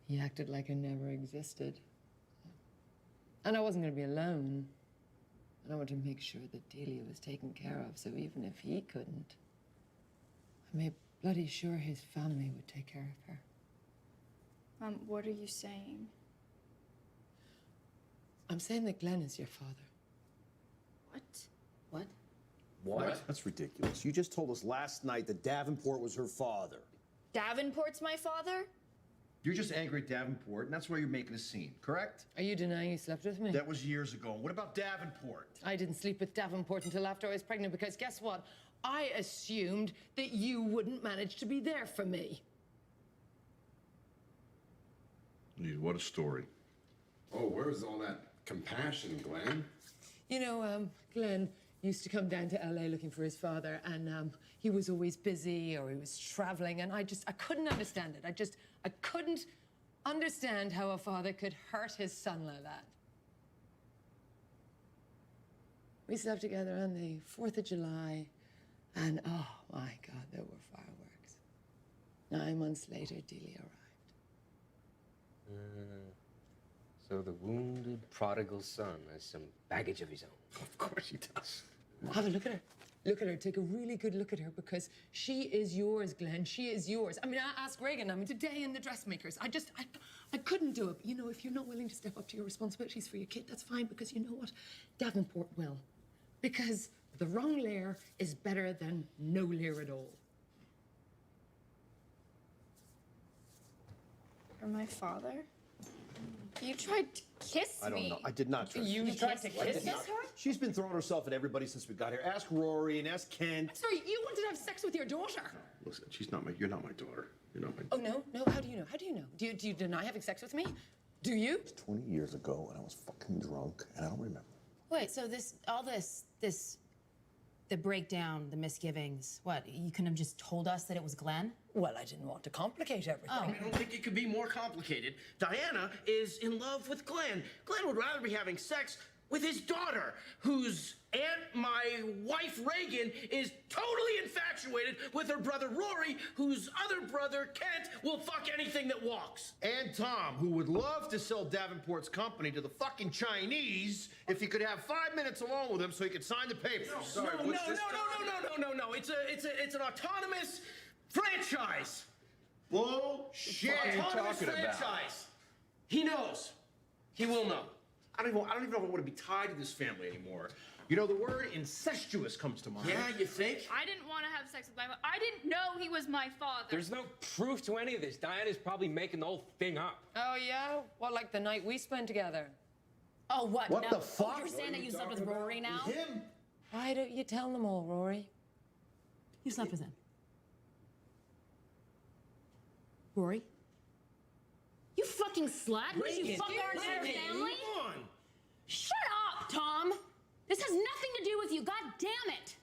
he acted like I never existed. And I wasn't going to be alone. And I wanted to make sure that Delia was taken care of, so even if he couldn't, I made bloody sure his family would take care of her. What are you saying? I'm saying that Glenn is your father. What? What? What? That's ridiculous. You just told us last night that Davenport was her father. Davenport's my father? You're just angry at Davenport, and that's why you're making a scene, correct? Are you denying you slept with me? That was years ago. What about Davenport? I didn't sleep with Davenport until after I was pregnant because guess what? I assumed that you wouldn't manage to be there for me. What a story. Oh, where's all that compassion, Glenn? You know, Glenn used to come down to LA looking for his father, and he was always busy or he was traveling, and I couldn't understand it. I couldn't understand how a father could hurt his son like that. We slept together on the 4th of July, and oh my God, there were fireworks. 9 months later, Delia arrived. So the wounded prodigal son has some baggage of his own. Of course he does. Have a look at her. Look at her. Take a really good look at her because she is yours, Glenn. She is yours. I mean, I asked Reagan, today in the dressmakers. I couldn't do it. But, you know, if you're not willing to step up to your responsibilities for your kid, that's fine because you know what? Davenport will. Because the wrong Lear is better than no Lear at all. Or my father? You tried to kiss me. I don't know. I did not try. You tried to kiss her? She's been throwing herself at everybody since we got here. Ask Rory and ask Kent. Sorry, you wanted to have sex with your daughter. Listen, you're not my daughter. You're not my Oh, no? No? How do you know? How do you know? Do you deny having sex with me? Do you? It was 20 years ago, and I was fucking drunk, and I don't remember. Wait, so the breakdown, the misgivings, what, you couldn't have just told us that it was Glenn? Well, I didn't want to complicate everything. Oh. I don't think it could be more complicated. Diana is in love with Glenn. Glenn would rather be having sex with his daughter, whose aunt, my wife Reagan, is totally infatuated with her brother Rory, whose other brother Kent will fuck anything that walks. And Tom, who would love to sell Davenport's company to the fucking Chinese if he could have 5 minutes alone with him so he could sign the papers. No. It's an autonomous franchise. Bullshit. What are you Autonomous talking about? franchise. He knows. He will know. I don't even know if I want to be tied to this family anymore. You know, the word incestuous comes to mind. Yeah, you think? I didn't want to have sex with my mom. I didn't know he was my father. There's no proof to any of this. Diana's probably making the whole thing up. Oh, yeah? Well, like the night we spent together. Oh, what? What no. the fuck? Oh, you're saying that you slept with Rory now? Him? Why don't you tell them all, Rory? You slept with him. Rory? You fucking slut? Did you fuck our entire family? Come on. Shut up, Tom! This has nothing to do with you, god damn it!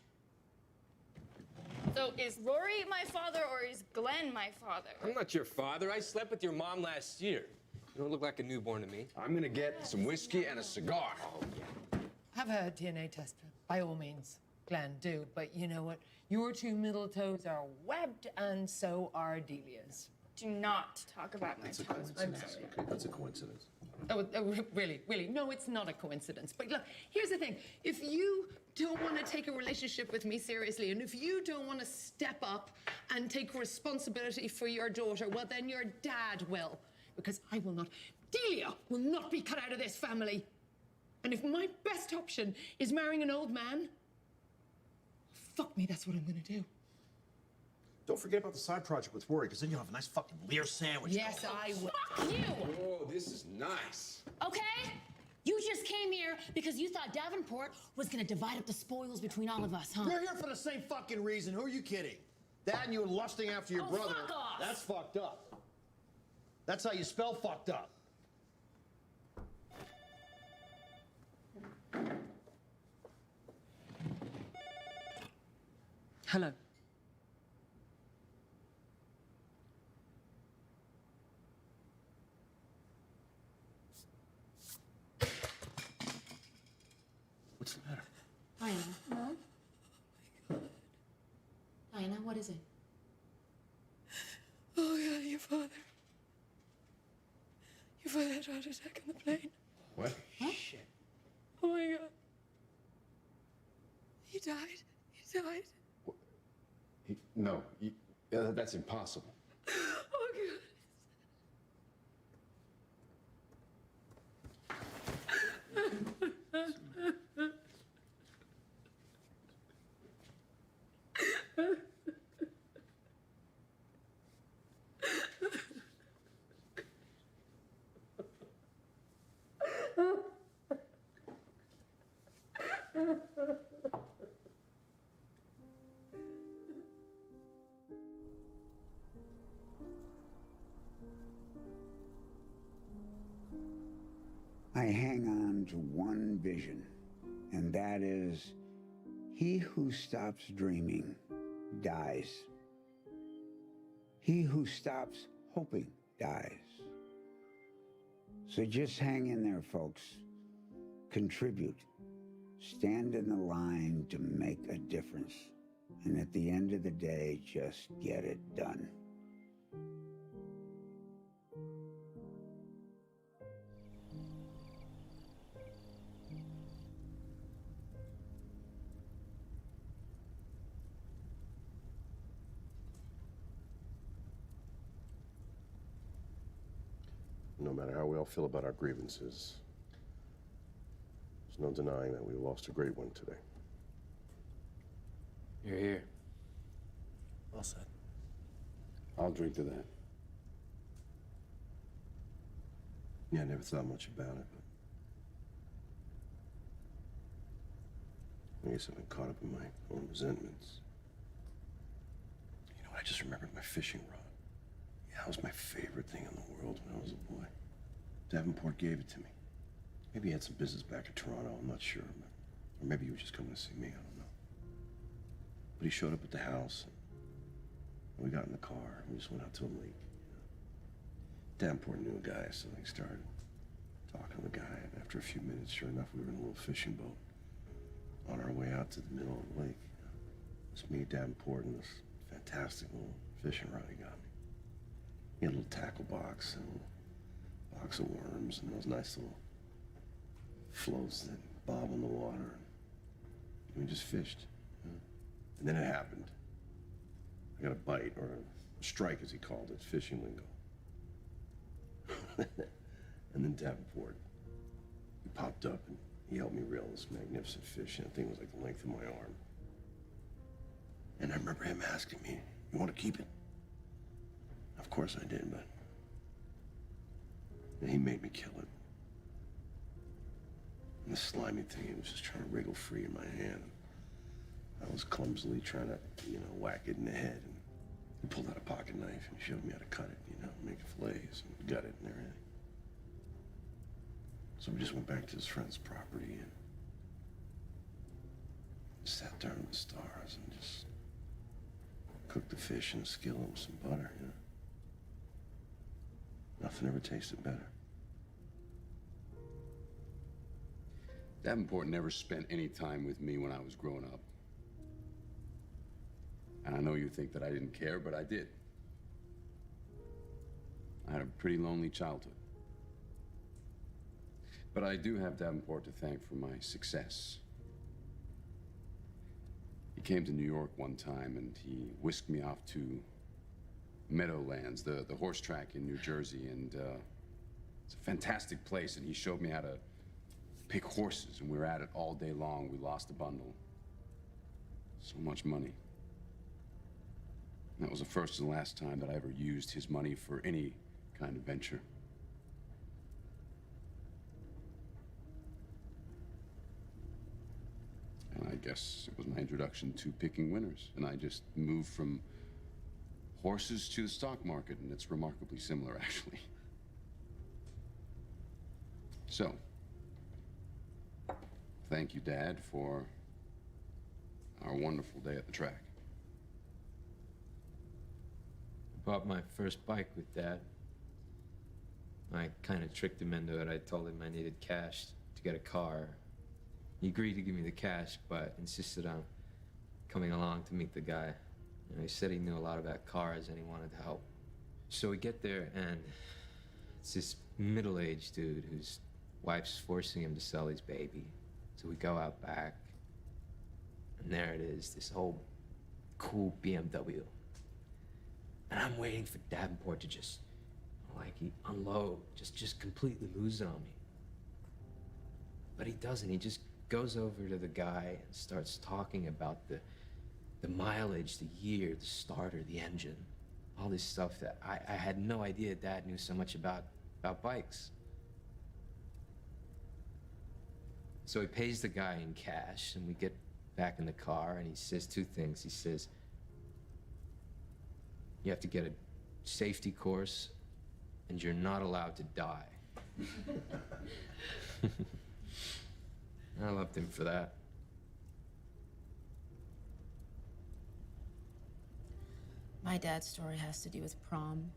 So is Rory my father or is Glenn my father? I'm not your father. I slept with your mom last year. You don't look like a newborn to me. I'm gonna get some whiskey and a cigar. Have a DNA test, by all means. Glenn, do. But you know what? Your two middle toes are webbed, and so are Delia's. Do not talk about my That's a toes. coincidence. Okay, that's a coincidence. Really, no, it's not a coincidence. But look, here's the thing. If you don't want to take a relationship with me seriously, and if you don't want to step up and take responsibility for your daughter, well, then your dad will. Because I will not. Delia will not be cut out of this family. And if my best option is marrying an old man, fuck me, that's what I'm going to do. Don't forget about the side project with Rory, because then you'll have a nice fucking Lear sandwich. Yes, I will. Fuck you! Oh, this is nice. Okay? You just came here because you thought Davenport was gonna divide up the spoils between all of us, huh? You're here for the same fucking reason. Who are you kidding? That and you lusting after your Oh, brother. fuck off. That's fucked up. That's how you spell fucked up. Hello. What's the matter? Diana. Diana, what is it? Oh, God, your father. Your father had a heart attack on the plane. What? Shit. Oh, my God. He died. He died. No, that's impossible. Oh, God. I hang on to one vision, and that is he who stops dreaming dies. He who stops hoping dies. So just hang in there, folks. Contribute. Stand in the line to make a difference. And at the end of the day, just get it done. No matter how we all feel about our grievances, there's no denying that we lost a great one today. You're here. Well said. I'll drink to that. Yeah, I never thought much about it, but I guess I've been caught up in my own resentments. You know, I just remembered my fishing rod. Yeah, it was my favorite thing in the world when I was a boy. Davenport gave it to me. Maybe he had some business back in Toronto, I'm not sure. Or maybe he was just coming to see me, I don't know. But he showed up at the house, and we got in the car, and we just went out to a lake. Davenport knew a guy, so he started talking to the guy, and after a few minutes, sure enough, we were in a little fishing boat on our way out to the middle of the lake. It's me, Davenport, and this fantastic little fishing rod he got me. He had a little tackle box and a little box of worms and those nice little floats that bob on the water. And we just fished. And then it happened. I got a bite, or a strike as he called it, fishing lingo. And then Davenport, he popped up and he helped me reel this magnificent fish, and that thing was like the length of my arm. And I remember him asking me, "You want to keep it?" Of course I did, but and he made me kill it. And the slimy thing, it was just trying to wriggle free in my hand. I was clumsily trying to, whack it in the head. And he pulled out a pocket knife and showed me how to cut it, make fillets and gut it and everything. So we just went back to his friend's property and sat there in the stars and just cooked the fish in a skillet with some butter, Nothing ever tasted better. Davenport never spent any time with me when I was growing up. And I know you think that I didn't care, but I did. I had a pretty lonely childhood. But I do have Davenport to thank for my success. He came to New York one time and he whisked me off to Meadowlands, the horse track in New Jersey, and it's a fantastic place, and he showed me how to pick horses, and we were at it all day long. We lost a bundle. So much money. That was the first and last time that I ever used his money for any kind of venture. And I guess it was my introduction to picking winners, and I just moved from horses to the stock market, and it's remarkably similar, actually. So, thank you, Dad, for our wonderful day at the track. I bought my first bike with Dad. I kind of tricked him into it. I told him I needed cash to get a car. He agreed to give me the cash, but insisted on coming along to meet the guy. He said he knew a lot about cars and he wanted to help. So we get there, and it's this middle-aged dude whose wife's forcing him to sell his baby. So we go out back, and there it is, this whole cool BMW. And I'm waiting for Davenport to just, unload, just completely lose it on me. But he doesn't. He just goes over to the guy and starts talking about the mileage, the year, the starter, the engine, all this stuff that I had no idea Dad knew so much about bikes. So he pays the guy in cash, and we get back in the car, and he says two things. He says, you have to get a safety course, and you're not allowed to die. I loved him for that. My dad's story has to do with prom.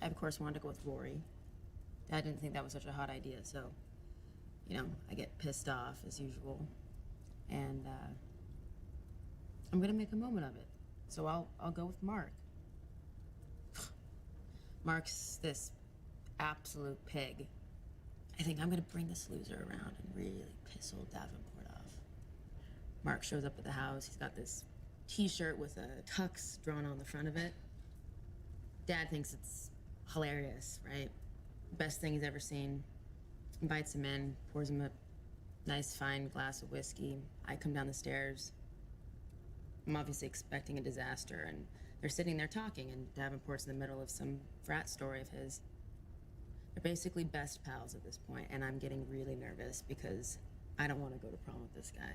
I, of course, wanted to go with Rory. Dad didn't think that was such a hot idea, so, I get pissed off, as usual. And, I'm gonna make a moment of it. So I'll go with Mark. Mark's this absolute pig. I think I'm gonna bring this loser around and really piss old Davenport off. Mark shows up at the house. He's got this t-shirt with a tux drawn on the front of it. Dad thinks it's hilarious, right? Best thing he's ever seen. Invites him in, pours him a nice fine glass of whiskey. I come down the stairs. I'm obviously expecting a disaster, and They're sitting there talking, and Davenport's in the middle of some frat story of his. They're basically best pals at this point, and I'm getting really nervous because I don't want to go to prom with this guy.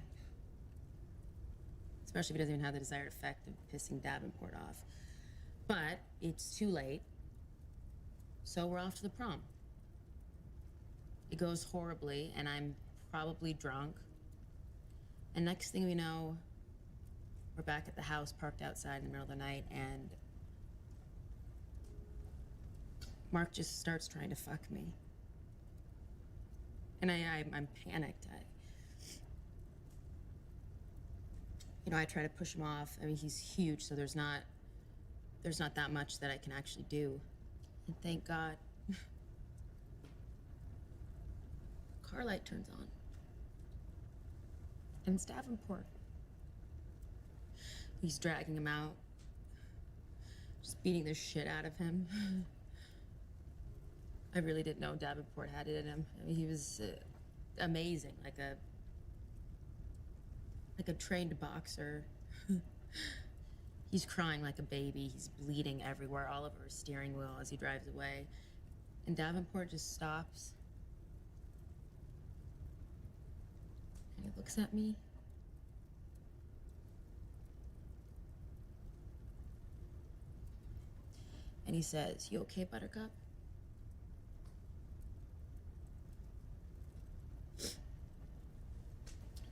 Especially if he doesn't even have the desired effect of pissing Davenport off. But it's too late, so we're off to the prom. It goes horribly, and I'm probably drunk. And next thing we know, we're back at the house, parked outside in the middle of the night, and Mark just starts trying to fuck me. And I'm panicked. I try to push him off. I mean, he's huge, so there's not that much that I can actually do. And thank God, car light turns on. And it's Davenport. He's dragging him out, just beating the shit out of him. I really didn't know Davenport had it in him. I mean, he was amazing, like a trained boxer. He's crying like a baby. He's bleeding everywhere, all over his steering wheel as he drives away. And Davenport just stops. And he looks at me. And he says, "You okay, Buttercup?" He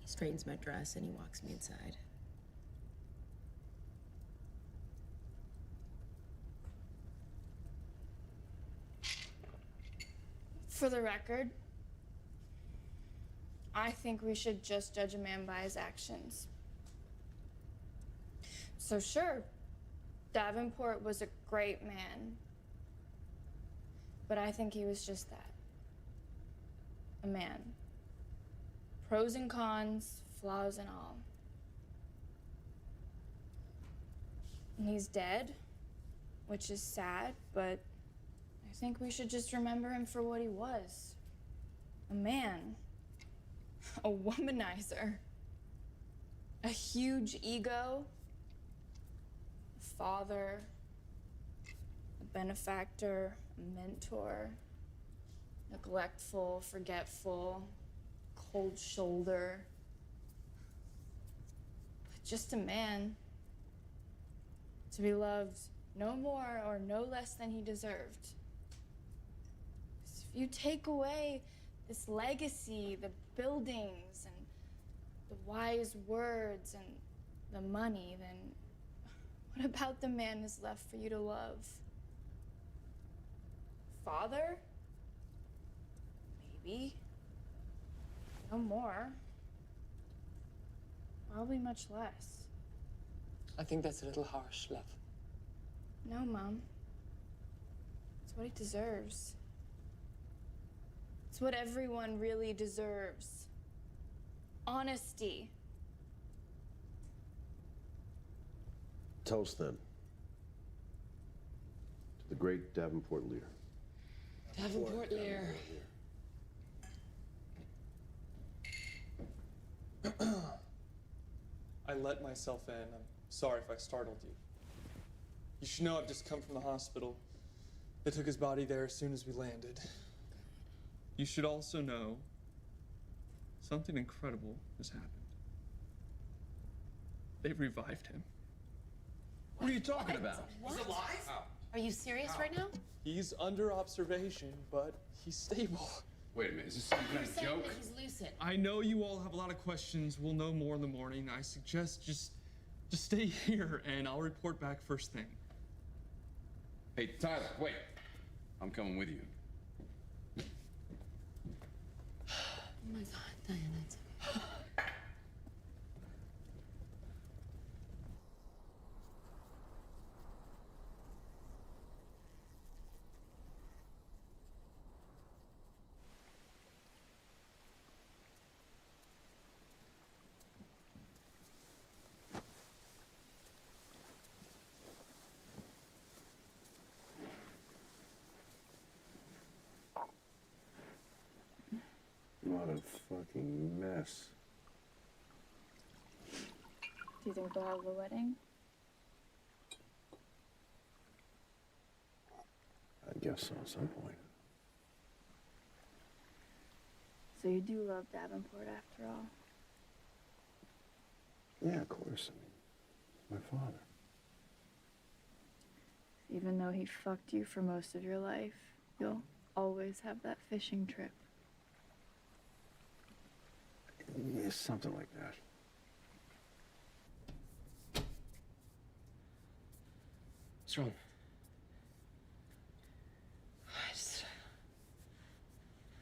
straightens my dress and he walks me inside. For the record, I think we should just judge a man by his actions. So sure, Davenport was a great man, but I think he was just that. A man. Pros and cons, flaws and all. And he's dead, which is sad, but I think we should just remember him for what he was. A man. A womanizer. A huge ego. A father. A benefactor. A mentor. Neglectful, forgetful, cold shoulder. But just a man. To be loved no more or no less than he deserved. If you take away this legacy, the buildings and the wise words and the money, then what about the man is left for you to love? Father? Maybe. No more. Probably much less. I think that's a little harsh, love. No, Mom. It's what he deserves. It's what everyone really deserves. Honesty. Toast then. To the great Davenport Lear. Davenport Lear. I let myself in. I'm sorry if I startled you. You should know I've just come from the hospital. They took his body there as soon as we landed. You should also know something incredible has happened. They've revived him. What are you talking about? What? He's alive? Are you serious right now? He's under observation, but he's stable. Wait a minute, is this some kind of Saying joke? that he's lucid. I know you all have a lot of questions. We'll know more in the morning. I suggest just stay here and I'll report back first thing. Hey, Tyler, wait. I'm coming with you. Oh my God, Diana, it's okay. What a fucking mess. Do you think they'll have the wedding? guess so, at some point. So you do love Davenport after all? Yeah, of course. I mean, my father. Even though he fucked you for most of your life, you'll always have that fishing trip. Yeah, something like that. What's wrong? I just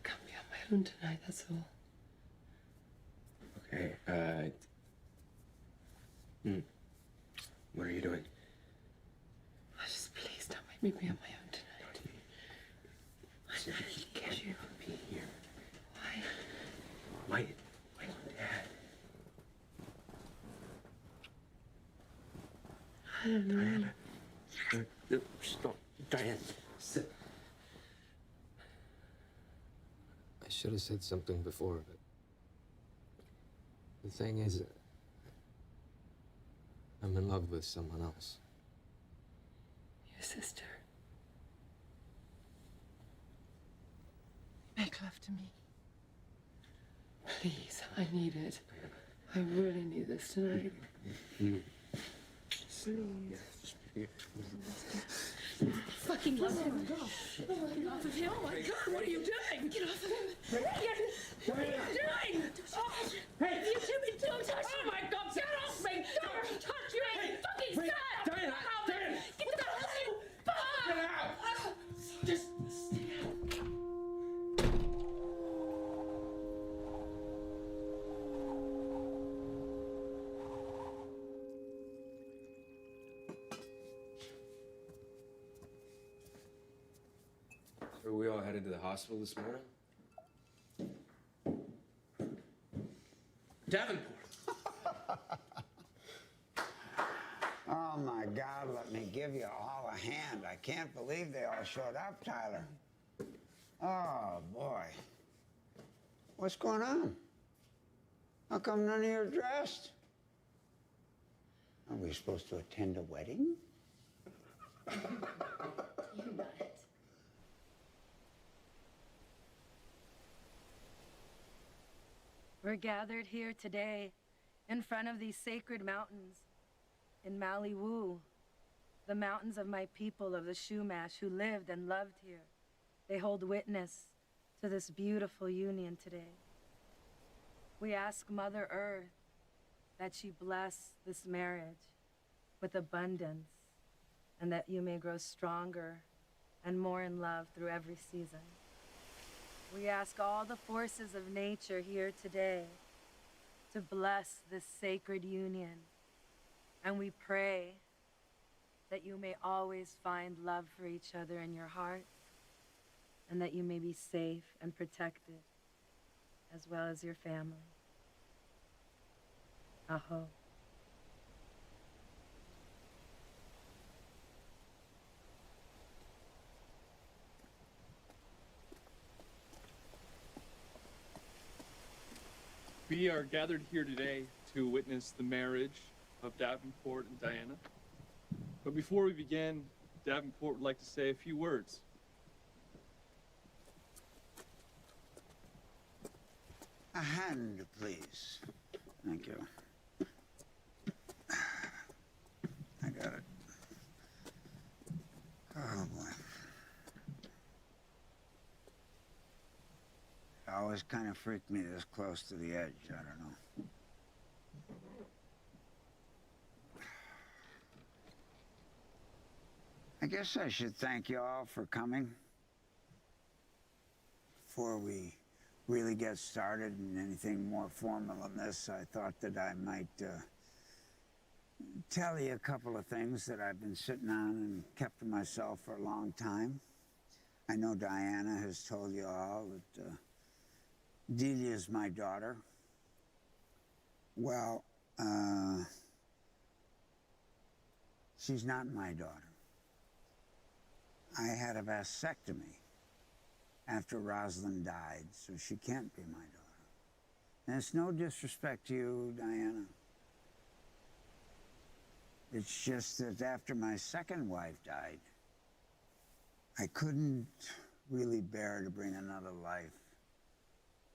can't be on my own tonight, that's all. Okay, What are you doing? Just please don't make me be on my own tonight. I need to get you. Be here. Why? Wait on Dad. I don't know. Diana. Stop. Diane, sit. I should have said something before, but the thing is, I'm in love with someone else. Your sister. Make love to me. Please, I need it. I really need this tonight. Please. Fucking love him. Get off of him. Oh my God, what are you doing? Get off of him. What are you doing? Oh, you two me don't touch me. Oh my God, get off me. Don't touch me. Fucking stop. Diana, Diana. Get the hell out. Get out. Just stay out. So we all headed to the hospital this morning? Davenport. Oh my God, let me give you all a hand. I can't believe they all showed up, Tyler. Oh boy. What's going on? How come none of you are dressed? Are we supposed to attend a wedding? You nut. We're gathered here today in front of these sacred mountains in Maliwu, the mountains of my people of the Chumash who lived and loved here. They hold witness to this beautiful union today. We ask Mother Earth that she bless this marriage with abundance and that you may grow stronger and more in love through every season. We ask all the forces of nature here today to bless this sacred union. And we pray that you may always find love for each other in your heart and that you may be safe and protected as well as your family. Aho. We are gathered here today to witness the marriage of Davenport and Diana. But before we begin, Davenport would like to say a few words. A hand, please. Thank you. I got it. Oh, boy. It always kind of freaked me this close to the edge. I don't know. I guess I should thank you all for coming. Before we really get started in anything more formal than this, I thought that I might tell you a couple of things that I've been sitting on and kept to myself for a long time. I know Diana has told you all that Delia is my daughter. Well, she's not my daughter. I had a vasectomy after Rosalind died, so she can't be my daughter. And it's no disrespect to you, Diana. It's just that after my second wife died, I couldn't really bear to bring another life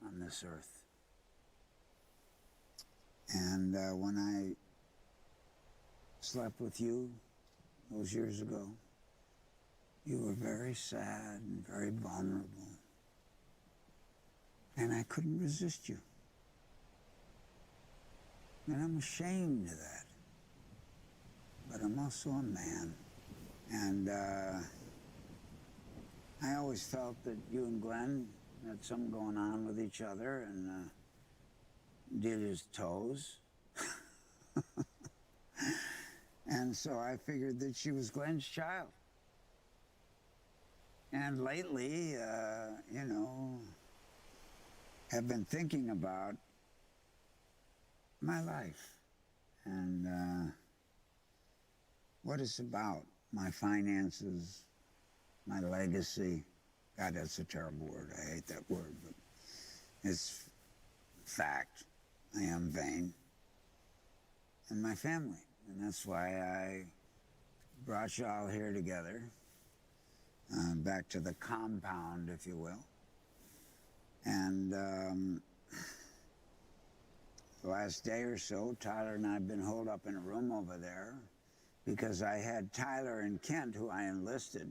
on this earth. And when I slept with you those years ago, you were very sad and very vulnerable. And I couldn't resist you. And I'm ashamed of that. But I'm also a man. And I always felt that you and Glenn had something going on with each other, and did his toes. And so I figured that she was Glenn's child. And lately, you know, have been thinking about my life and what it's about, my finances, my legacy. God, that's a terrible word. I hate that word, but it's fact. I am vain. And my family. And that's why I brought you all here together, back to the compound, if you will. And the last day or so, Tyler and I have been holed up in a room over there because I had Tyler and Kent, who I enlisted,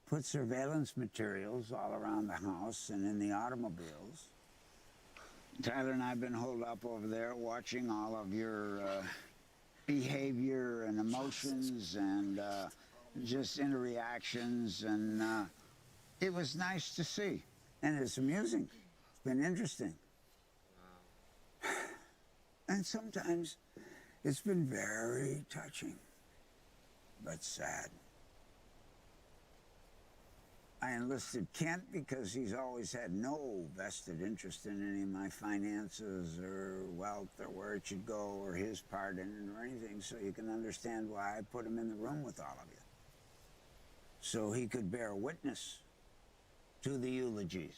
put surveillance materials all around the house and in the automobiles. Tyler and I have been holed up over there watching all of your behavior and emotions and just interreactions, and it was nice to see. And it's amusing. It's been interesting. And sometimes it's been very touching, but sad. I enlisted Kent because he's always had no vested interest in any of my finances or wealth or where it should go or his part in it or anything, so you can understand why I put him in the room with all of you. So he could bear witness to the eulogies,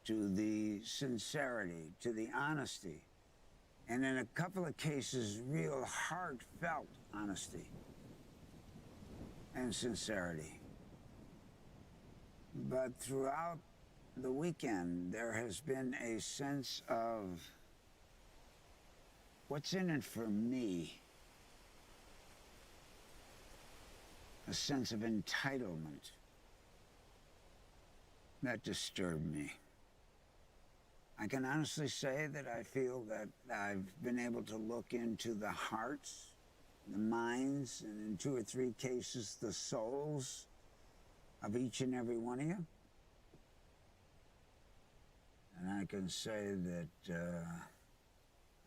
to the sincerity, to the honesty, and in a couple of cases, real heartfelt honesty and sincerity. But throughout the weekend, there has been a sense of what's in it for me, a sense of entitlement that disturbed me. I can honestly say that I feel that I've been able to look into the hearts, the minds, and in 2 or 3 cases, the souls of each and every one of you. And I can say that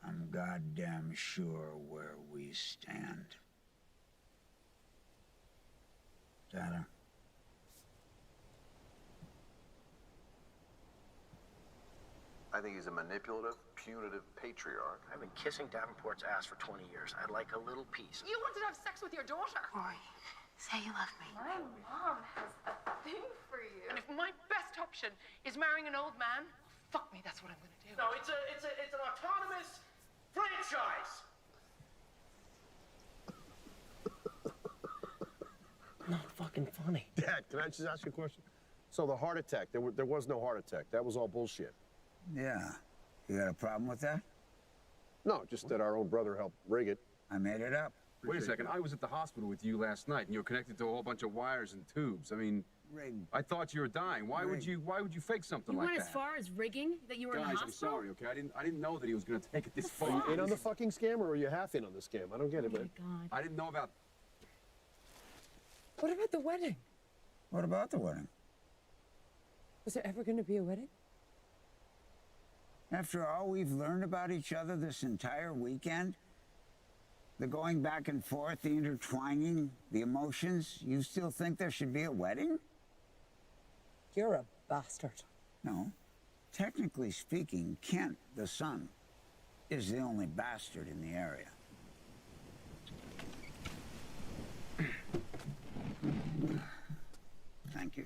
I'm goddamn sure where we stand. Tyler? I think he's a manipulative, punitive patriarch. I've been kissing Davenport's ass for 20 years. I'd like a little piece. You wanted to have sex with your daughter. Roy, say you love me. My mom has a thing for you. And if my best option is marrying an old man, fuck me, that's what I'm gonna do. No, it's an autonomous franchise. Not fucking funny. Dad, can I just ask you a question? So the heart attack, there was no heart attack. That was all bullshit. Yeah. You got a problem with that? No, just that our own brother helped rig it. I made it up. Wait a second. I was at the hospital with you last night, and you were connected to a whole bunch of wires and tubes. I mean, I thought you were dying. Why would you fake something You like went that? as far as rigging that you were in the Guys, hospital? I'm sorry, okay? I didn't know that he was going to take it this far. Are you in on the fucking scam, or are you half in on the scam? I don't get it, man. God. I didn't know about... What about the wedding? What about the wedding? Was there ever going to be a wedding? After all we've learned about each other this entire weekend, the going back and forth, the intertwining, the emotions, you still think there should be a wedding? You're a bastard. No. Technically speaking, Kent, the son, is the only bastard in the area. Thank you.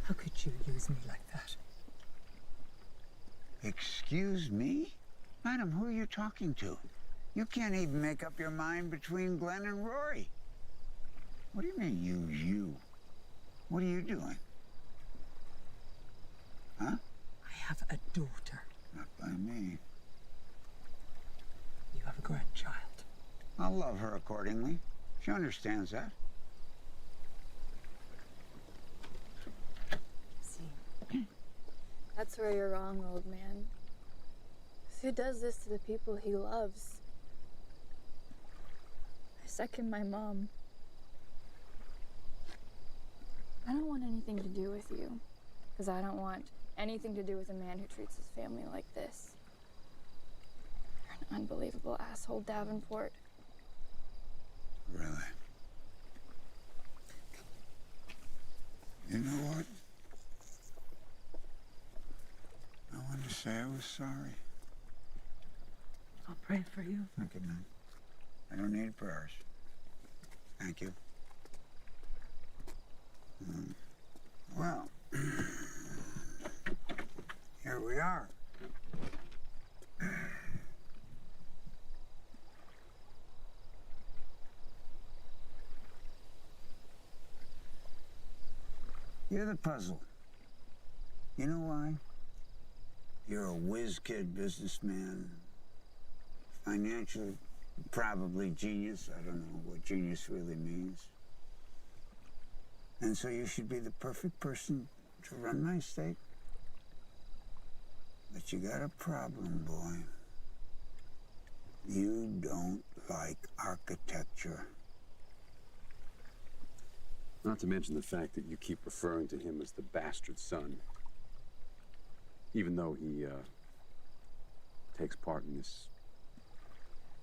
How could you use me like that? Excuse me? I Madam, who are you talking to? You can't even make up your mind between Glenn and Rory. What do you mean, you? What are you doing? Huh? I have a daughter. Not by me. You have a grandchild. I'll love her accordingly. She understands that. See, that's where you're wrong, old man. 'Cause who does this to the people he loves? I second my mom. I don't want anything to do with you. Because I don't want anything to do with a man who treats his family like this. You're an unbelievable asshole, Davenport. Really? You know what? I want to say I was sorry. I'll pray for you. Thank you, man. I don't need prayers. Thank you. Well, here we are. You're the puzzle. You know why? You're a whiz-kid businessman, financial, probably genius. I don't know what genius really means. And so you should be the perfect person to run my estate. But you got a problem, boy. You don't like architecture. Not to mention the fact that you keep referring to him as the bastard son. Even though he takes part in this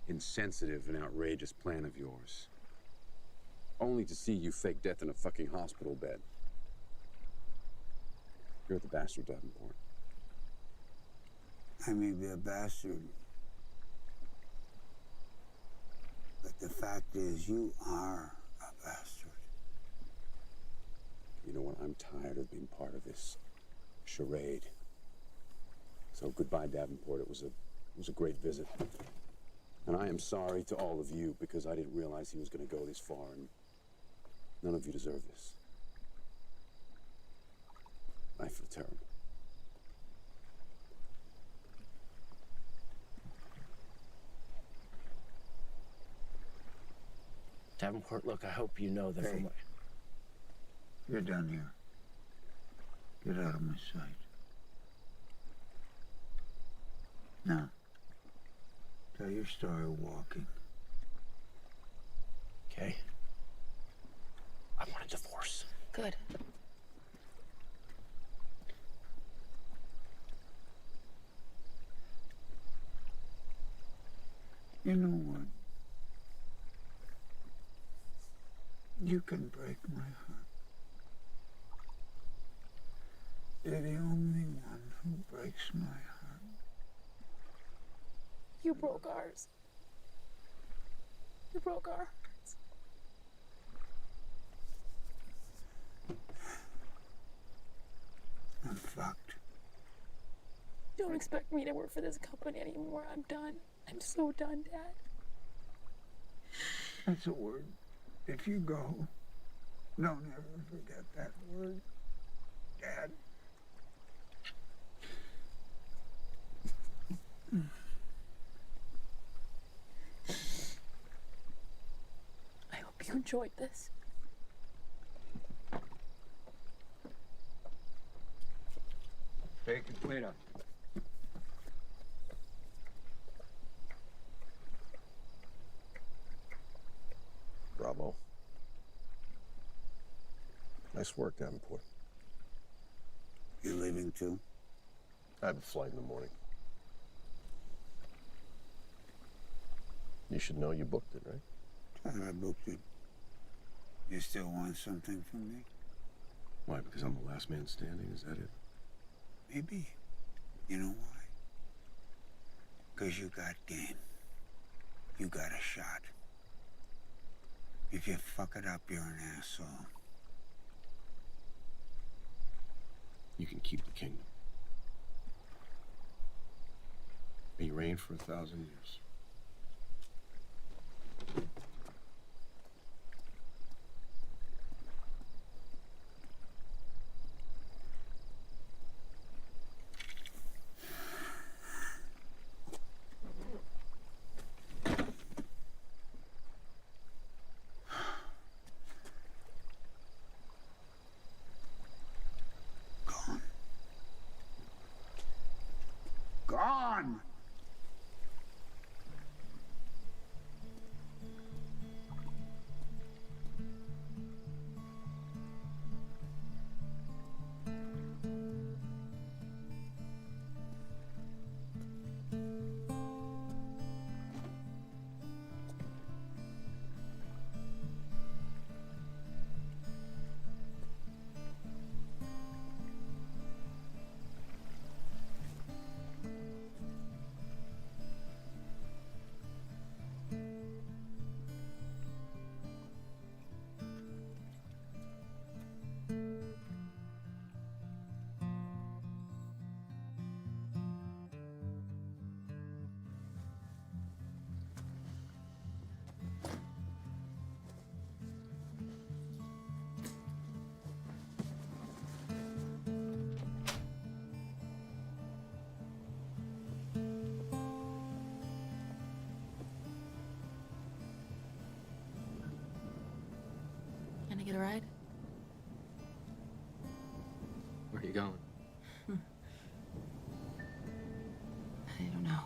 insensitive and outrageous plan of yours. Only to see you fake death in a fucking hospital bed. You're the bastard, Davenport. I may be a bastard. But the fact is, you are a bastard. You know what? I'm tired of being part of this charade. So goodbye, Davenport. It was a great visit. And I am sorry to all of you because I didn't realize he was going to go this far, and none of you deserve this. I feel terrible. Davenport, look, I hope you know that Hey. from my... You're done here. Get out of my sight. Now, tell your story walking. Okay. I want a divorce. Good. You know what? You can break my heart. You're the only one who breaks my heart. You broke ours. You broke our hearts. I'm fucked. Don't expect me to work for this company anymore. I'm done. I'm so done, Dad. That's a word. If you go, don't ever forget that word, Dad. I hope you enjoyed this. Take your plate up. Bravo. Nice work, Davenport. You leaving too? I have a flight in the morning. You should know you booked it, right? I booked it. You still want something from me? Why, because I'm the last man standing? Is that it? Maybe. You know why? Because you got game. You got a shot. If you fuck it up, you're an asshole. You can keep the kingdom. May reign for 1,000 years. Gone! Can I get a ride? Where are you going? I don't know.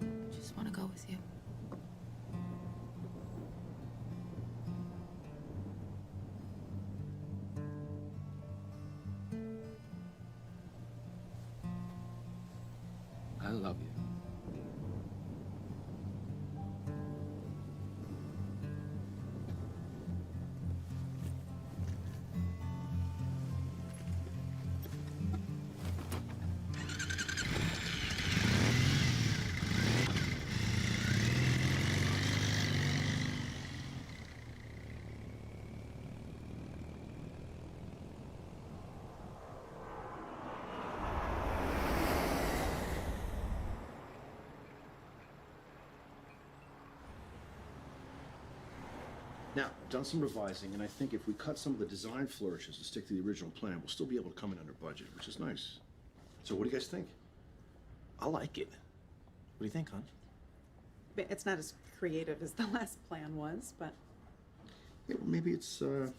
I just want to go with you. I love you. Now, I've done some revising, and I think if we cut some of the design flourishes and stick to the original plan, we'll still be able to come in under budget, which is nice. So what do you guys think? I like it. What do you think, hon? It's not as creative as the last plan was, but Yeah, well, maybe it's, maybe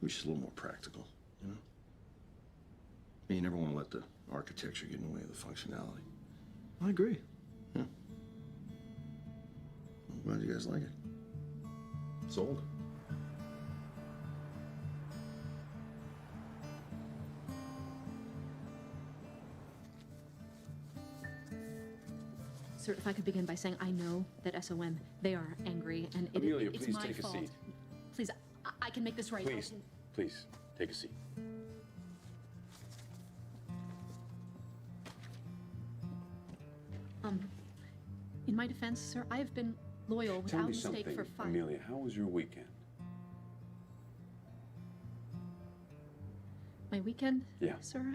just a little more practical, you know? I mean, you never want to let the architecture get in the way of the functionality. I agree. Yeah. I'm glad you guys like it. Sold. Sir, if I could begin by saying I know that SOM, they are angry, and Amelia, it's please my take a fault. seat. Please, I can make this right. I Please, can- please, take a seat. In my defense, sir, I have been loyal Tell without me mistake something, for 5. Amelia, how was your weekend? My weekend? Yeah. Sir,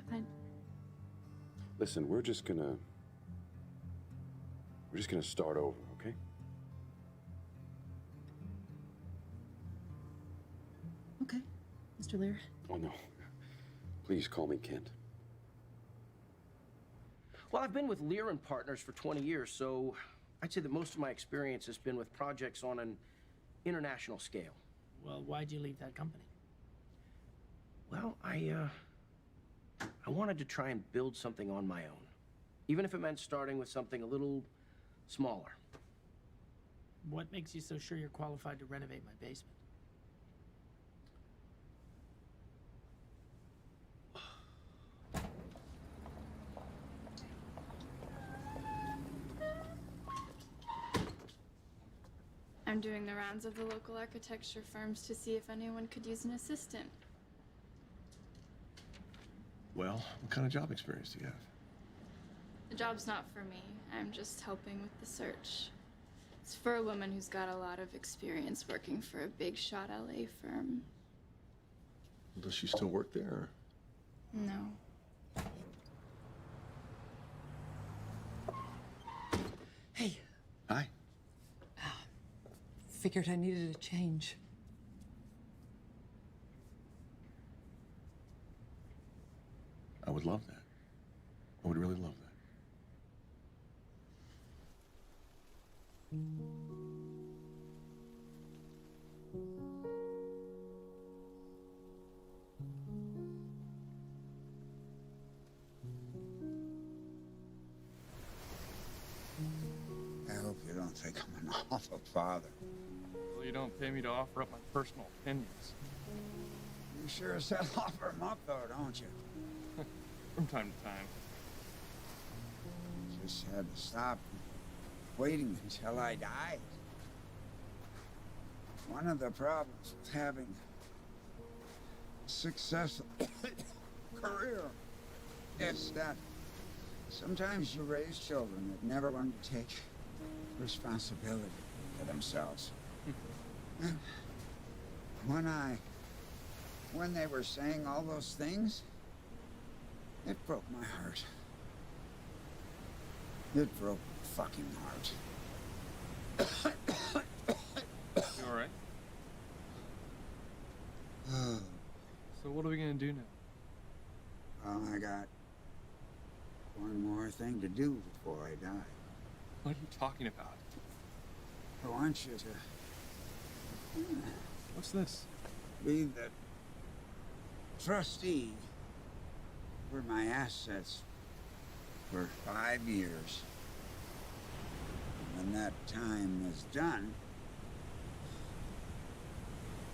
Listen, we're just gonna start over, okay? Okay, Mr. Lear. Oh, no. Please call me Kent. Well, I've been with Lear and Partners for 20 years, so I'd say that most of my experience has been with projects on an international scale. Well, why'd you leave that company? Well, I wanted to try and build something on my own, even if it meant starting with something a little smaller. What makes you so sure you're qualified to renovate my basement? I'm doing the rounds of the local architecture firms to see if anyone could use an assistant. Well, what kind of job experience do you have? The job's not for me. I'm just helping with the search. It's for a woman who's got a lot of experience working for a big shot LA firm. Does she still work there? No. Hey, Hi. figured I needed a change. I would love that. I would really love that. I hope you don't think I'm an awful father. Well, you don't pay me to offer up my personal opinions. You sure as hell offer them up, though, don't you? From time to time. Just had to stop waiting until I died. One of the problems with having a successful career is that sometimes you raise children that never want to take responsibility for themselves. When they were saying all those things, it broke my heart. It broke my fucking heart. You alright? So what are we gonna do now? Well, I got one more thing to do before I die. What are you talking about? I want you to What's this? be the trustee for my assets for 5 years. When that time is done,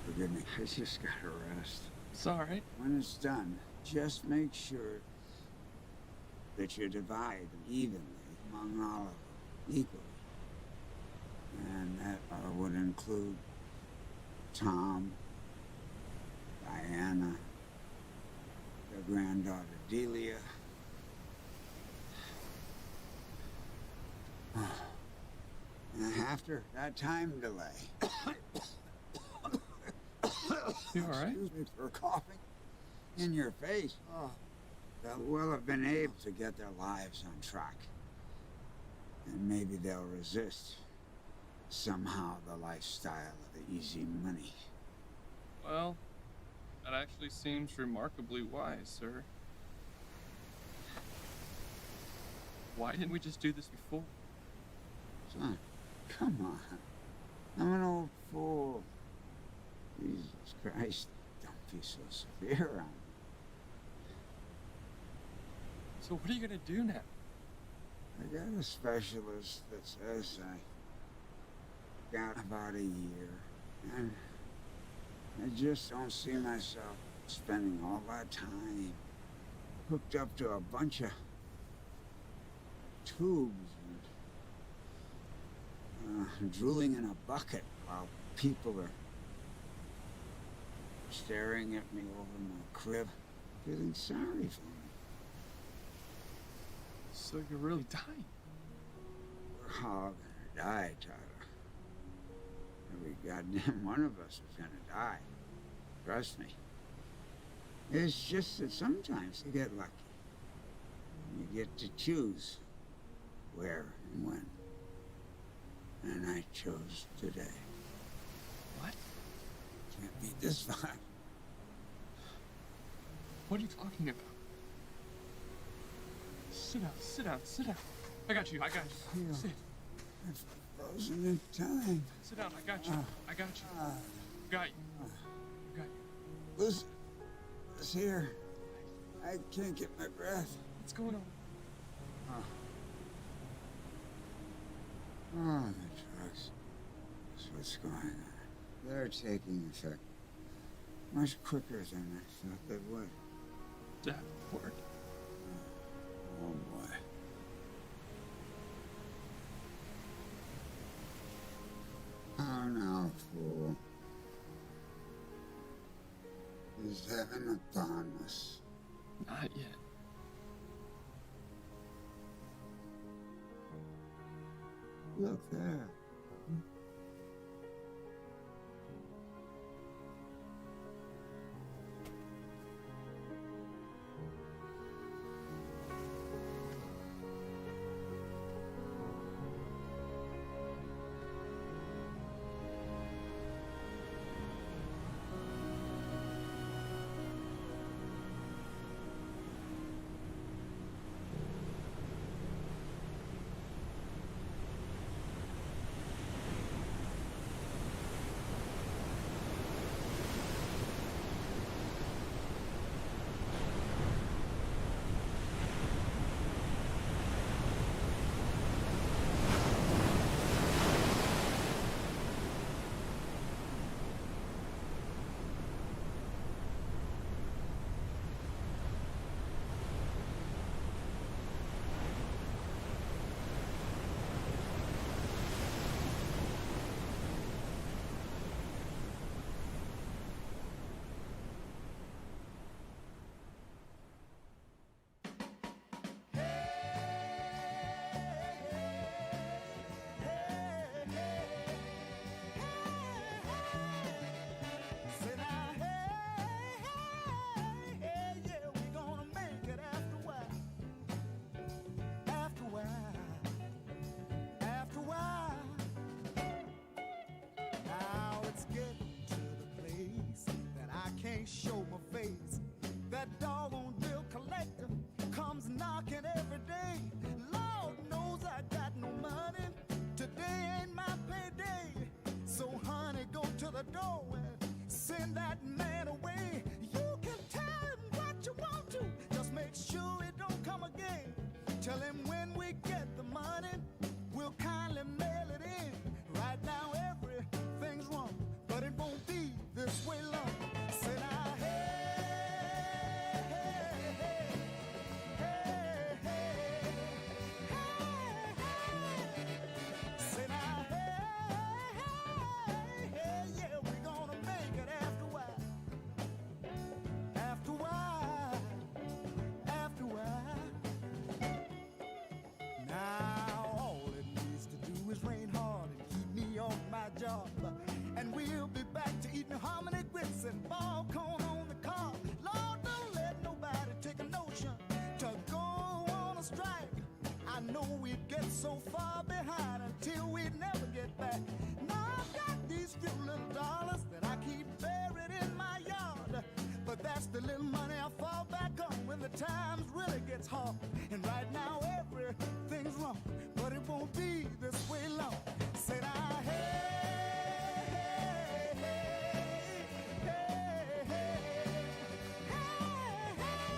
forgive me, I just got to rest. It's alright. When it's done, just make sure that you divide evenly among all of them, equally. And that would include Tom, Diana, their granddaughter Delia. And after that time delay. You all right? Excuse me for coughing in your face. They'll well have been able to get their lives on track. And maybe they'll resist somehow the lifestyle of the easy money. Well, that actually seems remarkably wise, sir. Why didn't we just do this before? Son, come on. I'm an old fool. Jesus Christ, don't be so severe on me. So what are you gonna do now? I got a specialist that says I got about a year, and I just don't see myself spending all that time hooked up to a bunch of tubes and drooling in a bucket while people are staring at me over my crib, feeling sorry for me. So you're really dying? We're all gonna die, Tyler. Every goddamn one of us is gonna die. Trust me. It's just that sometimes you get lucky. You get to choose where and when. And I chose today. What? Can't beat this vibe. What are you talking about? Sit down, sit down, sit down. I got you, I got you. Yeah. Sit. I've frozen in time. Sit down, I got you. I got you. Got you. Got you. Listen, it's here. I can't get my breath. What's going on? Oh, the drugs. That's what's going on. They're taking effect much quicker than I thought they would. Davenport. Oh, boy. Oh, now, fool. Is heaven upon us? Not yet. Look there. show my face. That doggone bill collector comes knocking every day. Lord knows I got no money. Today ain't my payday. So honey, go to the door and send that man away. You can tell him what you want to. Just make sure it don't come again. Tell him when we get the money, we'll kindly mail it in. Right now everything's wrong, but it won't be this way long. Say now, hey, hey, hey, hey, hey, hey, say now, hey, hey, hey, yeah, we're gonna make it after a while. After a while, after a while. Now all it needs to do is rain hard and keep me off my job. And we'll be back to eating hominy grits and ball corn on the cob. Lord, don't let nobody take a notion to go on a strike. I know we'd get so far behind until we'd never get back. Now I've got these few little dollars that I keep buried in my yard. But that's the little money I fall back on when the times really gets hard. And right now everything's wrong, but it won't be this way long. Say now, hey, hey, hey, hey, hey, hey.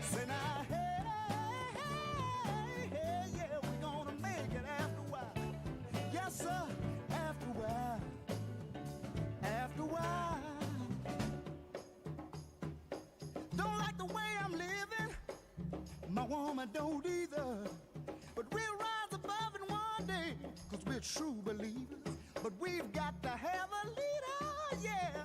Say now, hey, hey, hey, yeah, we're gonna make it after a while. Yes, sir, after a while. After a while. Don't like the way I'm living, my woman don't either. But we'll rise above it one day, 'cause we're true believers. But we've got to have a leader, yeah.